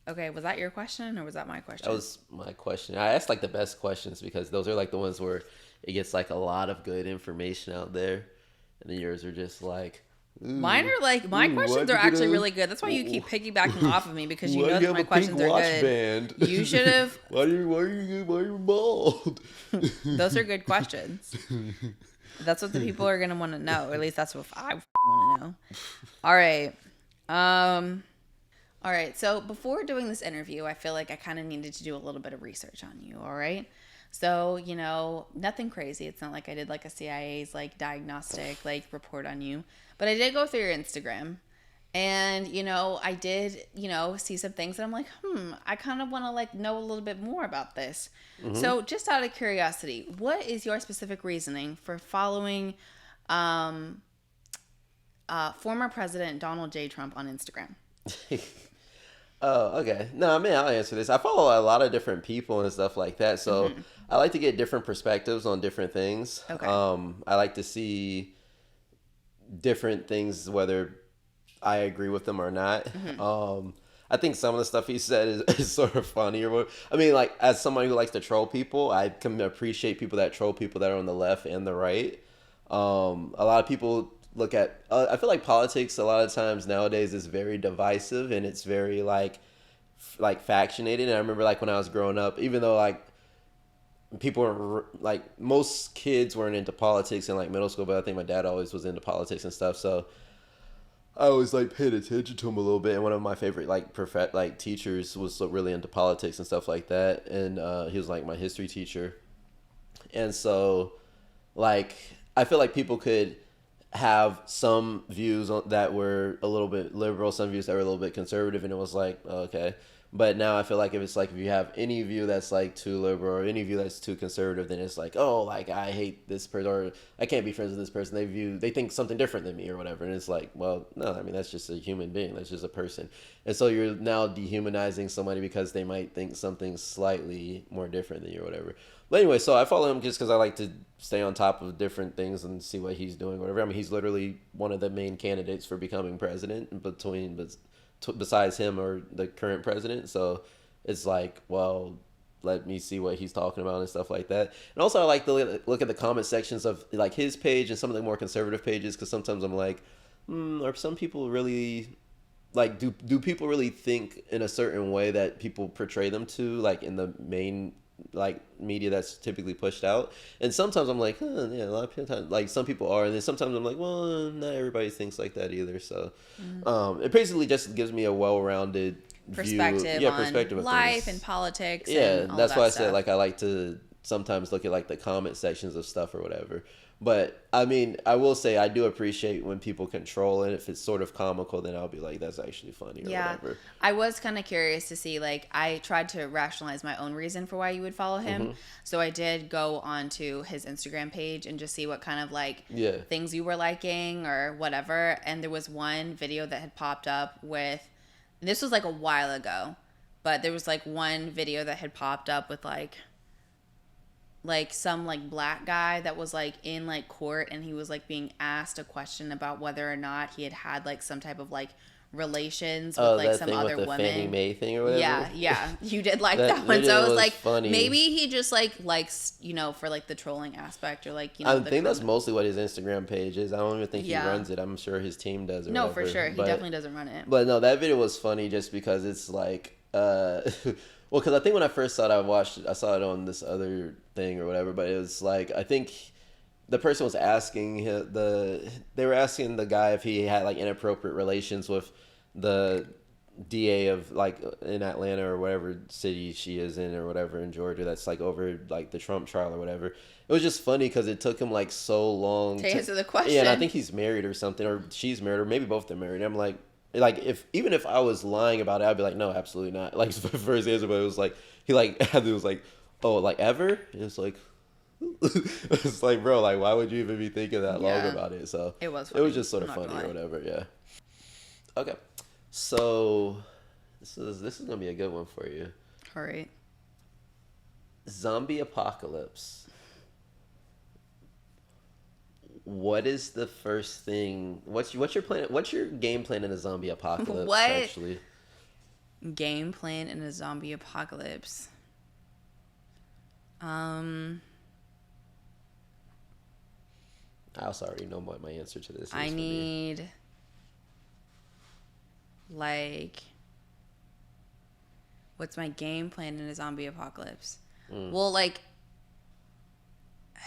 Okay, was that your question or was that my question? That was my question. I asked like the best questions because those are like the ones where it gets like a lot of good information out there, and then yours are just like, Mine ooh, are like my ooh, why questions do are you get actually a, really good. That's why you keep ooh, piggybacking off of me because you why know do you that have my a pink questions are watch good. band? You should have. Why are you bald? Those are good questions. That's what the people are gonna want to know. Or at least that's what I want to know. All right. Um. All right. So before doing this interview, I feel like I kind of needed to do a little bit of research on you. All right. So, nothing crazy. It's not like I did like a CIA's like diagnostic like report on you, but I did go through your Instagram. And, I did, see some things that I'm like, I kind of want to like know a little bit more about this. So just out of curiosity, what is your specific reasoning for following um, former President Donald J. Trump on Instagram? Oh, okay. No, I mean, I'll answer this. I follow a lot of different people and stuff like that, so I like to get different perspectives on different things. Okay. I like to see different things, whether I agree with them or not. I think some of the stuff he said is sort of funny or what. I mean, like as somebody who likes to troll people, I can appreciate people that troll people that are on the left and the right. A lot of people look at. I feel like politics a lot of times nowadays is very divisive and it's very like factionated. And I remember like when I was growing up, even though like people were like most kids weren't into politics in like middle school, but I think my dad always was into politics and stuff. So I always like paid attention to him a little bit, and one of my favorite like teachers was really into politics and stuff like that, and he was like my history teacher, and so like I feel like people could have some views that were a little bit liberal, some views that were a little bit conservative, and it was like okay. But now I feel like if you have any view that's like too liberal or any view that's too conservative, then it's like oh like I hate this person or I can't be friends with this person. They think something different than me or whatever, and it's like well no, I mean that's just a human being, that's just a person, and so you're now dehumanizing somebody because they might think something slightly more different than you or whatever. But anyway, so I follow him just because I like to stay on top of different things and see what he's doing, whatever. I mean, he's literally one of the main candidates for becoming president besides him or the current president. So it's like, well, let me see what he's talking about and stuff like that. And also, I like to look at the comment sections of like his page and some of the more conservative pages because sometimes I'm like, are some people really like do people really think in a certain way that people portray them to like in the main like media that's typically pushed out? And sometimes I'm like yeah, a lot of people like some people are, and then sometimes I'm like well not everybody thinks like that either. So it basically just gives me a well-rounded Perspective view, on perspective of life things. and politics. Yeah, And all that's that why I stuff. said like I like to sometimes look at like the comment sections of stuff or whatever. But I mean, I will say I do appreciate when people control it. If it's sort of comical, then I'll be like, that's actually funny or whatever. I was kind of curious to see, like, I tried to rationalize my own reason for why you would follow him. So I did go onto his Instagram page and just see what kind of, like, things you were liking or whatever. And there was one video that had popped up with, and this was like a while ago, but there was like one video that had popped up with like some like black guy that was like in like court, and he was like being asked a question about whether or not he had like some type of like relations with like some other woman. Fannie Mae thing or whatever. Yeah, you did like that one. So I was like, funny. Maybe he just like likes for like the trolling aspect or like I think that's mostly what his Instagram page is. I don't even think he runs it. I'm sure his team does. Or no, whatever. For sure, he definitely doesn't run it. But no, that video was funny just because it's like. Well, because I think when I first saw it, I saw it on this other thing or whatever, but it was like, I think the person was asking they were asking the guy if he had like inappropriate relations with the DA of like in Atlanta or whatever city she is in or whatever in Georgia that's like over like the Trump trial or whatever. It was just funny because it took him like so long to answer the question. Yeah, and I think he's married or something, or she's married, or maybe both they're married. And I'm like even if I was lying about it, I'd be like, no, absolutely not. Like for his answer, but it was like he was like, oh, like ever? And it's like it's like bro, like why would you even be thinking that long about it? So it was just sort of funny or whatever. Yeah. Okay, so this is gonna be a good one for you. All right. Zombie apocalypse. What is the first thing? What's your plan? What's your game plan in a zombie apocalypse? What? Actually, Game plan in a zombie apocalypse. I also already know what my answer to this is. I need like, what's my game plan in a zombie apocalypse? Well, like,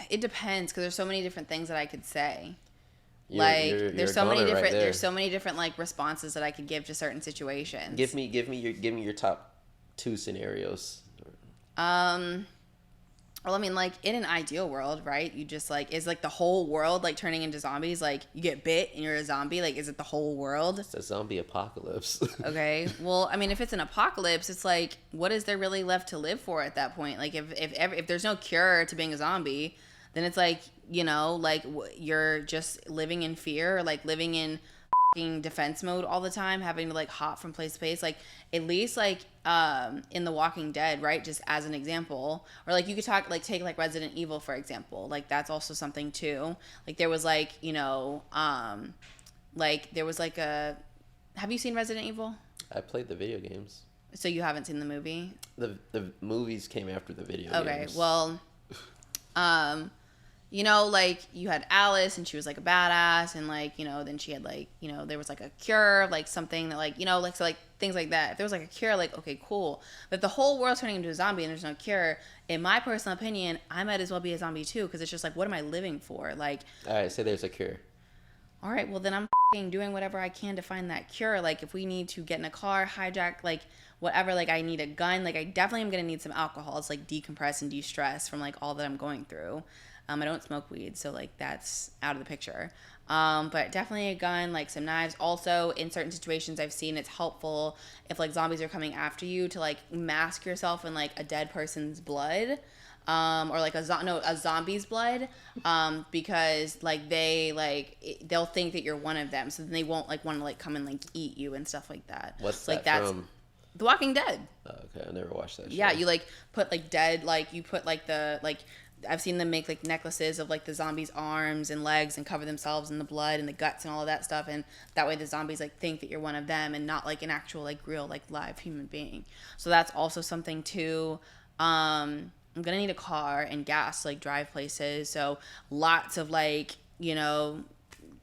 it depends because there's so many different things that I could say. There's so many different there's so many different like responses that I could give to certain situations. Give me your top 2 scenarios. Well, I mean, like, in an ideal world, right? You just, like, is, like, the whole world, like, turning into zombies? Like, you get bit and you're a zombie? Like, is it the whole world? It's a zombie apocalypse. Okay. Well, I mean, if it's an apocalypse, it's, like, what is there really left to live for at that point? Like, if there's no cure to being a zombie, then it's, like, you know, like, you're just living in fear, or, like, living in defense mode all the time, having to like hop from place to place. Like, at least like in The Walking Dead, right, just as an example, or like you could take like Resident Evil for example. Like, that's also something too. Like, there was like, you know, like there was like a, have you seen Resident Evil? I played the video games. So you haven't seen the movie? The movies came after the video games. Okay, well, you know, like, you had Alice, and she was, like, a badass, and, like, you know, then she had, like, you know, there was, like, a cure, like, something that, like, you know, like, so, like, things like that. If there was, like, a cure, like, okay, cool. But if the whole world's turning into a zombie and there's no cure, in my personal opinion, I might as well be a zombie, too, because it's just, like, what am I living for? Like... All right, say there's a cure. All right, well, then I'm doing whatever I can to find that cure. Like, if we need to get in a car, hijack, like, whatever, like, I need a gun. Like, I definitely am going to need some alcohol to, like, decompress and de-stress from, like, all that I'm going through. I don't smoke weed, so, like, that's out of the picture. But definitely a gun, like, some knives. Also, in certain situations I've seen, it's helpful if, like, zombies are coming after you to, like, mask yourself in, like, a dead person's blood. Or, like, a zombie's blood. Because, like, they'll think that you're one of them. So then they won't, like, want to, like, come and, like, eat you and stuff like that. What's like, that from? The Walking Dead. Oh, okay, I never watched that show. Yeah, you, like, put, like, dead, like, you put, like, the, like... I've seen them make, like, necklaces of, like, the zombies' arms and legs and cover themselves in the blood and the guts and all of that stuff. And that way the zombies, like, think that you're one of them and not, like, an actual, like, real, like, live human being. So that's also something, too. I'm going to need a car and gas to, like, drive places. So lots of, like, you know,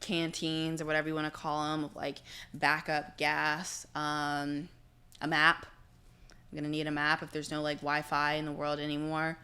canteens or whatever you want to call them, of, like, backup gas, a map. I'm going to need a map if there's no, like, Wi-Fi in the world anymore.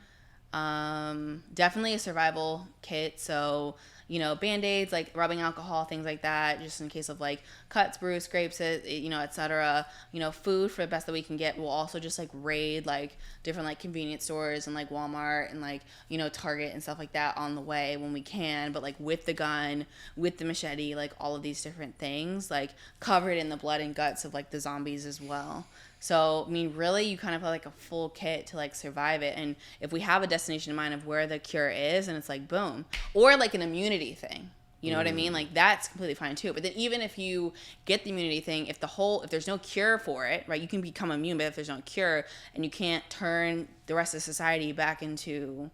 Definitely a survival kit. So, you know, Band-Aids, like rubbing alcohol, things like that, just in case of like cuts, bruise, scrapes, you know, etc. You know, food for the best that we can get. We'll also just like raid like different like convenience stores and like Walmart and like, you know, Target and stuff like that on the way when we can, but like with the gun, with the machete, like all of these different things, like covered in the blood and guts of like the zombies as well. So, I mean, really, you kind of have like a full kit to like survive it. And if we have a destination in mind of where the cure is, and it's like, boom. Or like an immunity thing. You know what I mean? Like, that's completely fine too. But then even if you get the immunity thing, if there's no cure for it, right, you can become immune, but if there's no cure and you can't turn the rest of society back into,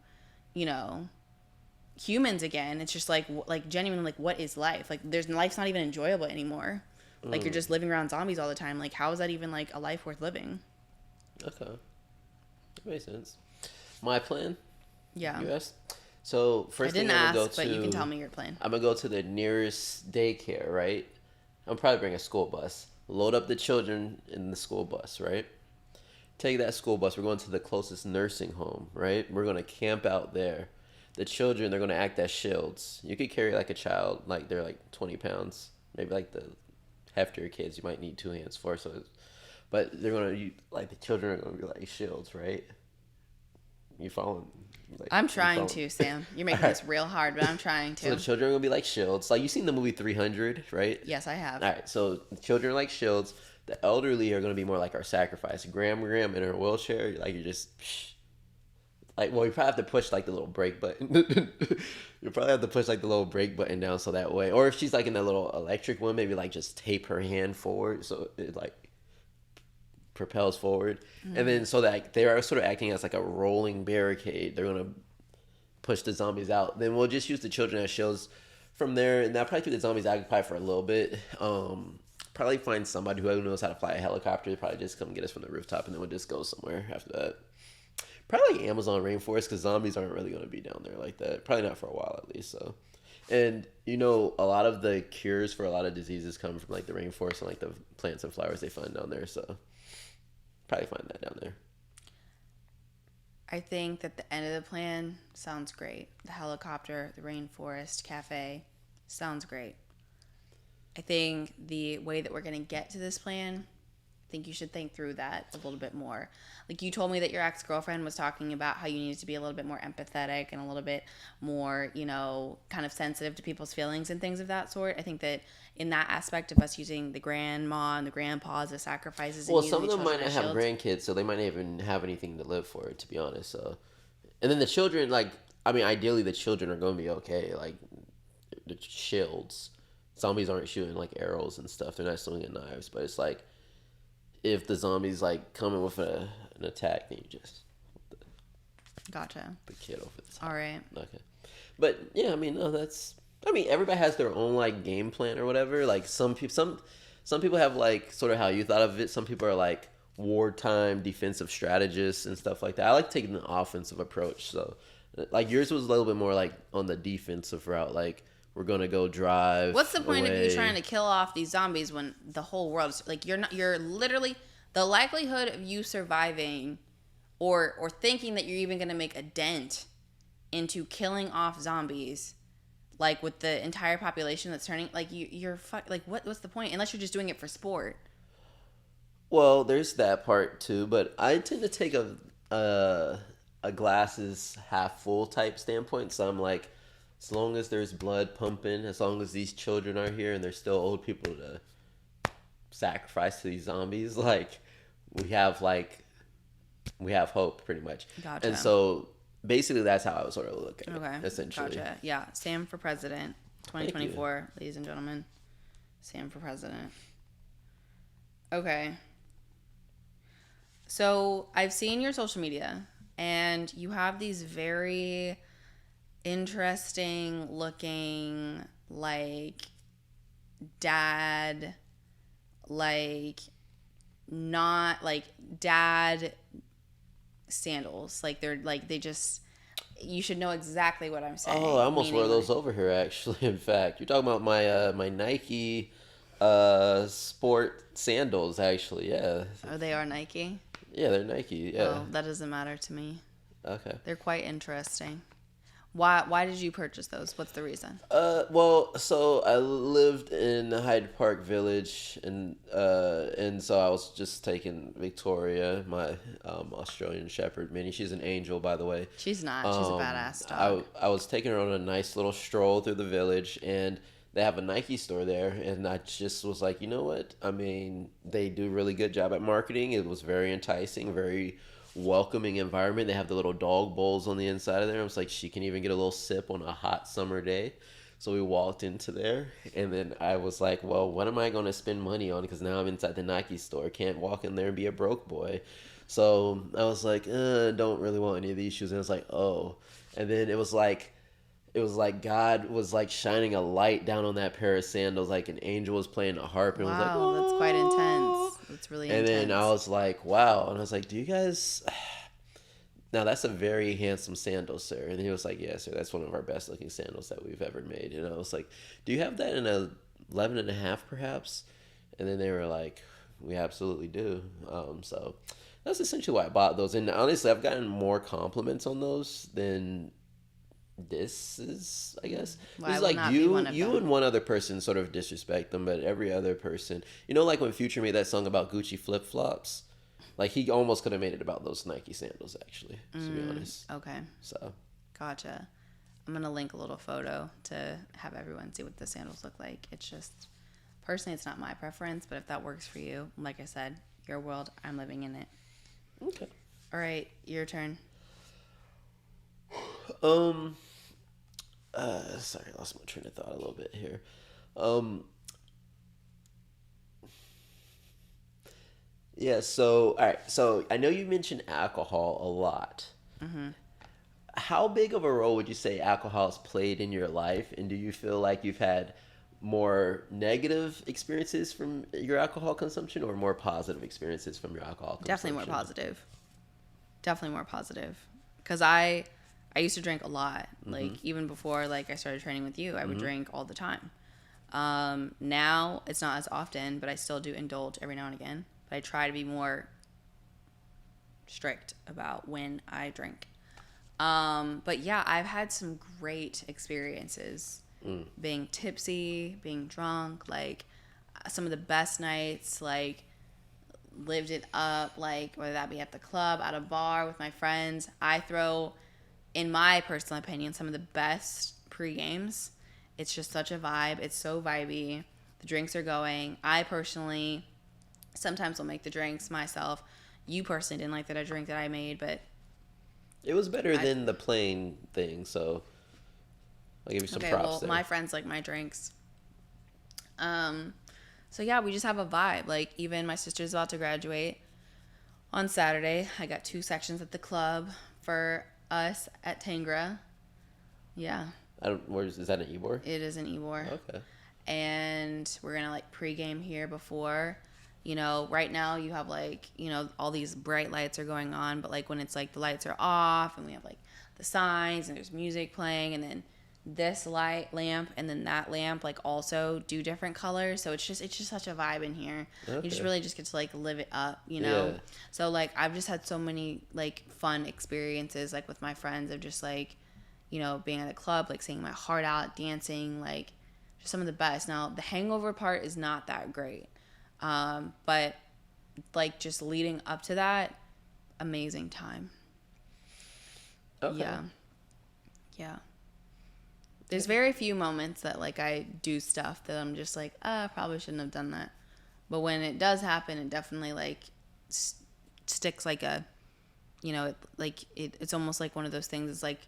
you know, humans again, it's just like genuinely, like, what is life? Like, life's not even enjoyable anymore. Like, you're just living around zombies all the time. Like, how is that even, like, a life worth living? Okay. That makes sense. My plan? Yeah. You asked? So, first thing I'm going to go but you can tell me your plan. I'm going to go to the nearest daycare, right? I'm probably bring a school bus. Load up the children in the school bus, right? Take that school bus. We're going to the closest nursing home, right? We're going to camp out there. The children, they're going to act as shields. You could carry, like, a child, like, they're, like, 20 pounds. Maybe, like, the heftier kids, you might need 2 hands for. But they're going to, like, the children are going to be, like, shields, right? You following? Like, I'm trying to, Sam. You're making this real hard, but I'm trying to. So the children are going to be like shields. Like, you've seen the movie 300, right? Yes, I have. All right, so the children are like shields. The elderly are going to be more like our sacrifice. Graham in her wheelchair, like, you're just... Like, well, you probably have to push, like, the little brake button. You probably have to push, like, the little brake button down so that way. Or if she's, like, in that little electric one, maybe, like, just tape her hand forward so it, like, propels forward. Mm-hmm. And then so that they are sort of acting as, like, a rolling barricade. They're going to push the zombies out. Then we'll just use the children as shields from there. And that'll probably keep the zombies occupied for a little bit. probably find somebody who knows how to fly a helicopter. Probably just come get us from the rooftop, and then we'll just go somewhere after that. Probably like Amazon rainforest, because zombies aren't really going to be down there like that. Probably not for a while at least. So, and you know, a lot of the cures for a lot of diseases come from like the rainforest and like the plants and flowers they find down there. So, probably find that down there. I think that the end of the plan sounds great. The helicopter, the rainforest, cafe, sounds great. I think the way that we're going to get to this plan, I think you should think through that a little bit more. Like you told me that your ex-girlfriend was talking about how you needed to be a little bit more empathetic and a little bit more, you know, kind of sensitive to people's feelings and things of that sort. I think that in that aspect of us using the grandma and the grandpa as the sacrifices. Well, and some of them might children not as have shields. grandkids, so they might not even have anything to live for, to be honest. So, and then the children, like, I mean, ideally the children are going to be okay. Like, the shields. Zombies aren't shooting, like, arrows and stuff. They're not swinging knives. But it's like, if the zombies, like, come in with an attack, then you just... Gotcha. The kid over the top. All right. Okay. But, yeah, I mean, no, that's... I mean, everybody has their own, like, game plan or whatever. Like, some people have, like, sort of how you thought of it. Some people are, like, wartime defensive strategists and stuff like that. I like taking the offensive approach. So, like, yours was a little bit more, like, on the defensive route. Like, we're going to go drive What's the point away. of you trying to kill off these zombies when the whole world is like you're literally the likelihood of you surviving or thinking that you're even going to make a dent into killing off zombies like with the entire population that's turning like you're like what's the point unless you're just doing it for sport. Well, there's that part too, but I tend to take a glasses half full type standpoint. So I'm like, as long as there's blood pumping, as long as these children are here and there's still old people to sacrifice to these zombies, like we have hope pretty much. Gotcha. And so basically that's how I would sort of look at Okay. it, essentially. Gotcha. Yeah. Sam for president, 2024, ladies and gentlemen. Sam for president. Okay. So I've seen your social media, and you have these very interesting looking, like, dad, like, not, like, dad sandals. Like, they're, like, they just, you should know exactly what I'm saying. Oh, I almost wore those over here, actually. In fact, you're talking about my my Nike sport sandals, actually. Yeah. Oh, they are Nike? Yeah, they're Nike. Yeah. Oh, that doesn't matter to me. Okay. They're quite interesting. Why did you purchase those? What's the reason? Well, so I lived in Hyde Park Village, and so I was just taking Victoria, my Australian Shepherd mini. She's an angel, by the way. She's not. She's a badass dog. I was taking her on a nice little stroll through the village, and they have a Nike store there, and I just was like, you know what? I mean, they do a really good job at marketing. It was very enticing, very welcoming environment. They have the little dog bowls on the inside of there. I was like, she can even get a little sip on a hot summer day. So we walked into there, and then I was like, well, what am I going to spend money on? Because now I'm inside the Nike store. Can't walk in there and be a broke boy. So I was like, don't really want any of these shoes. And I was like, oh. And then it was like God was like shining a light down on that pair of sandals, like an angel was playing a harp, and wow, was like, oh. That's quite intense. That's really intense. And then I was like, wow. And I was like, do you guys... Now, that's a very handsome sandal, sir. And he was like, yeah, sir, that's one of our best looking sandals that we've ever made. And I was like, do you have that in a 11 and a half, perhaps? And then they were like, we absolutely do. So that's essentially why I bought those. And honestly, I've gotten more compliments on those than this is, I guess. Well, it's like you and one other person sort of disrespect them, but every other person, you know, like when Future made that song about Gucci flip flops. Like, he almost could have made it about those Nike sandals, actually, to be honest. Okay. So. Gotcha. I'm going to link a little photo to have everyone see what the sandals look like. It's just, personally, it's not my preference, but if that works for you, like I said, your world, I'm living in it. Okay. All right, your turn. Sorry, I lost my train of thought a little bit here. Yeah, so, all right. So, I know you mentioned alcohol a lot. Mm-hmm. How big of a role would you say alcohol has played in your life? And do you feel like you've had more negative experiences from your alcohol consumption or more positive experiences from your alcohol consumption? Definitely more positive. Definitely more positive. Because I used to drink a lot. Like, even before, like, I started training with you, I would drink all the time. Now, it's not as often, but I still do indulge every now and again. But I try to be more strict about when I drink. But yeah, I've had some great experiences being tipsy, being drunk, like some of the best nights, like lived it up, like whether that be at the club, at a bar with my friends. I throw, in my personal opinion, some of the best pre-games. It's just such a vibe. It's so vibey. The drinks are going. I personally sometimes will make the drinks myself. You personally didn't like that I drink that I made, but it was better than the plain thing, so I'll give you some props there. My friends like my drinks. So yeah, we just have a vibe. Like, even my sister's about to graduate on Saturday. I got 2 sections at the club for us at Tangra. Yeah. Is that an Ybor? It is an Ybor. Okay. And we're gonna like pregame here before. You know, right now you have like, you know, all these bright lights are going on, but like when it's like the lights are off and we have like the signs and there's music playing, and then this lamp and then that lamp like also do different colors, so it's just such a vibe in here. Okay. You just really just get to like live it up, you know. Yeah. So like I've just had so many like fun experiences like with my friends of just like, you know, being at the club, like singing my heart out, dancing, like just some of the best. Now the hangover part is not that great, but like just leading up to that, amazing time. Okay. Yeah. There's very few moments that like I do stuff that I'm just like, I probably shouldn't have done that. But when it does happen, it definitely like sticks like a, you know, it's almost like one of those things. It's like,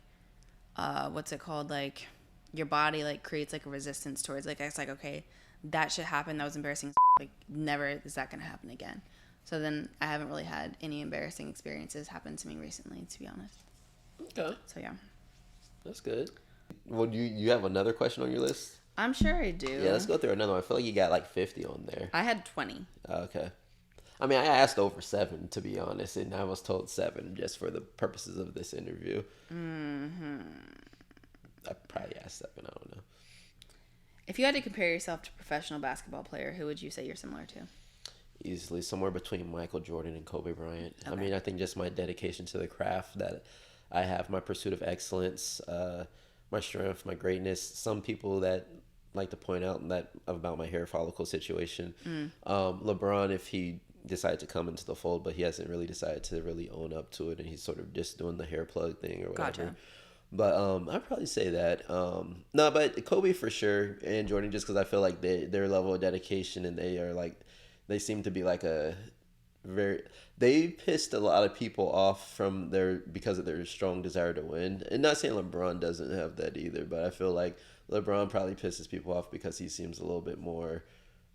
what's it called? Like your body like creates like a resistance towards, like, it's like, okay, that shit happened. That was embarrassing. Like, never is that going to happen again. So then I haven't really had any embarrassing experiences happen to me recently, to be honest. Okay. So yeah. That's good. Well, you have another question on your list? I'm sure I do. Yeah, let's go through another one. I feel like you got like 50 on there. I had 20. Okay. I mean, I asked over 7, to be honest, and I was told 7 just for the purposes of this interview. I probably asked 7. I don't know. If you had to compare yourself to a professional basketball player, who would you say you're similar to? Easily somewhere between Michael Jordan and Kobe Bryant. Okay. I mean, I think just my dedication to the craft that I have, my pursuit of excellence, my strength, my greatness. Some people that like to point out that about my hair follicle situation. LeBron, if he decided to come into the fold, but he hasn't really decided to really own up to it, and he's sort of just doing the hair plug thing or whatever. Gotcha. But I'd probably say that. No, but Kobe for sure, and Jordan, just because I feel like their level of dedication, and they seem to be like they pissed a lot of people off because of their strong desire to win. And not saying LeBron doesn't have that either, but I feel like LeBron probably pisses people off because he seems a little bit more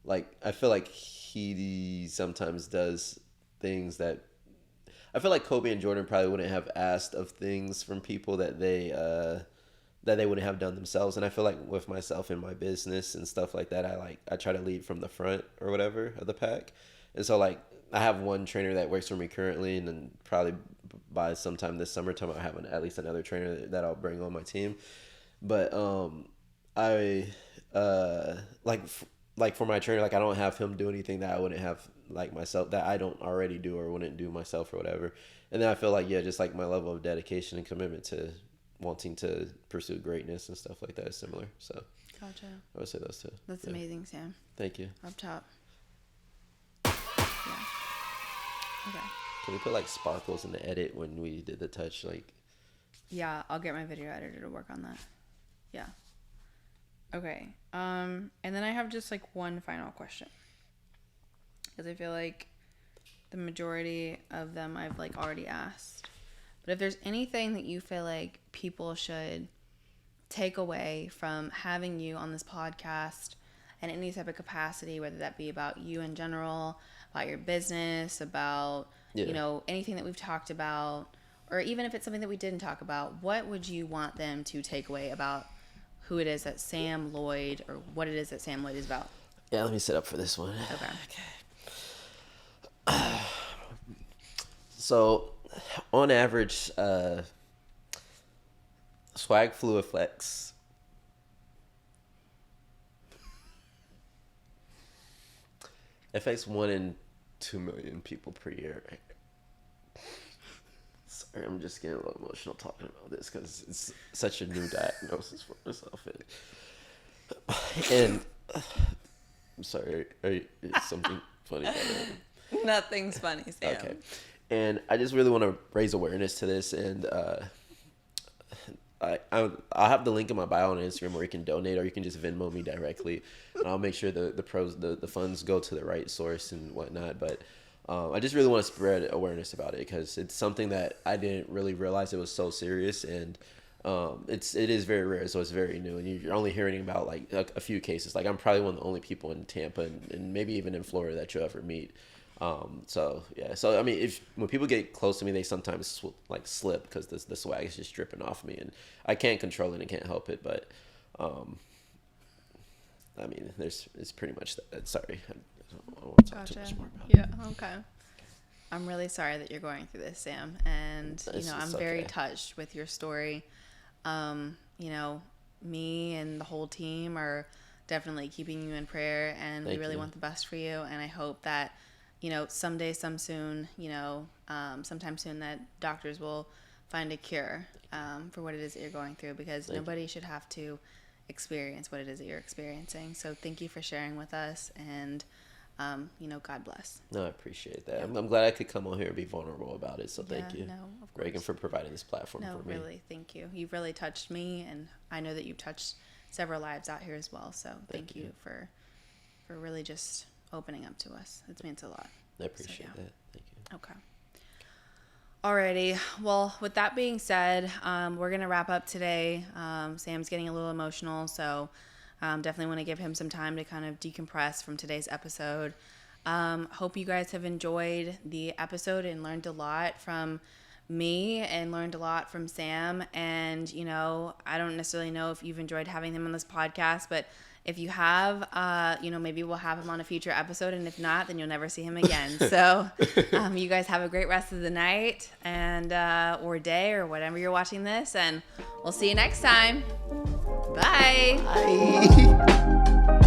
like, I feel like he sometimes does things that I feel like Kobe and Jordan probably wouldn't have asked of things from people that they wouldn't have done themselves. And I feel like with myself in my business and stuff like that, I try to lead from the front or whatever of the pack. And so like I have one trainer that works for me currently, and then probably by sometime this summertime I'll have at least another trainer that I'll bring on my team. But I like for my trainer, like I don't have him do anything that I wouldn't have like myself, that I don't already do or wouldn't do myself or whatever. And then I feel like, yeah, just like my level of dedication and commitment to wanting to pursue greatness and stuff like that is similar. So gotcha. I would say those two. That's amazing, Sam. Thank you. Up top. Yeah. Okay. Can we put like sparkles in the edit when we did the touch? Like, yeah, I'll get my video editor to work on that. Yeah. Okay. And then I have just like one final question, because I feel like the majority of them I've like already asked. But if there's anything that you feel like people should take away from having you on this podcast in any type of capacity, whether that be about you in general, about your business, about, you know, anything that we've talked about, or even if it's something that we didn't talk about, what would you want them to take away about who it is that Sam Lloyd, or what it is that Sam Lloyd is about. Yeah, let me set up for this one. Okay. So, on average, swag flu affects affects 1 in 2 million people per year. Sorry, I'm just getting a little emotional talking about this because it's such a new diagnosis for myself. And I'm sorry, is something funny about it? Nothing's funny, Sam. Okay. And I just really want to raise awareness to this, and I'll have the link in my bio on Instagram where you can donate, or you can just Venmo me directly, and I'll make sure the funds go to the right source and whatnot. But I just really want to spread awareness about it because it's something that I didn't really realize it was so serious, and it is very rare, so it's very new, and you're only hearing about like a few cases. Like I'm probably one of the only people in Tampa and maybe even in Florida that you'll ever meet. So I mean, when people get close to me, they sometimes slip because the swag is just dripping off me, and I can't control it and can't help it. But I mean, it's pretty much that. Sorry, I don't want to talk too much more about it. Yeah, okay. I'm really sorry that you're going through this, Sam, and I'm very touched with your story. Me and the whole team are definitely keeping you in prayer, and we really want the best for you, and I hope that someday, sometime soon, that doctors will find a cure for what it is that you're going through, because nobody should have to experience what it is that you're experiencing. So thank you for sharing with us, and God bless. No, I appreciate that. Yeah. I'm glad I could come on here and be vulnerable about it. So thank you, Reagan, for providing this platform for me. No, really, thank you. You've really touched me, and I know that you've touched several lives out here as well. So thank you for really just opening up to us. It means a lot. I appreciate that. Thank you. Okay. Alrighty. Well, with that being said, we're going to wrap up today. Sam's getting a little emotional, so definitely want to give him some time to kind of decompress from today's episode. Hope you guys have enjoyed the episode and learned a lot from me and learned a lot from Sam. And, I don't necessarily know if you've enjoyed having him on this podcast, but if you have, maybe we'll have him on a future episode. And if not, then you'll never see him again. So you guys have a great rest of the night and or day or whatever you're watching this. And we'll see you next time. Bye. Bye.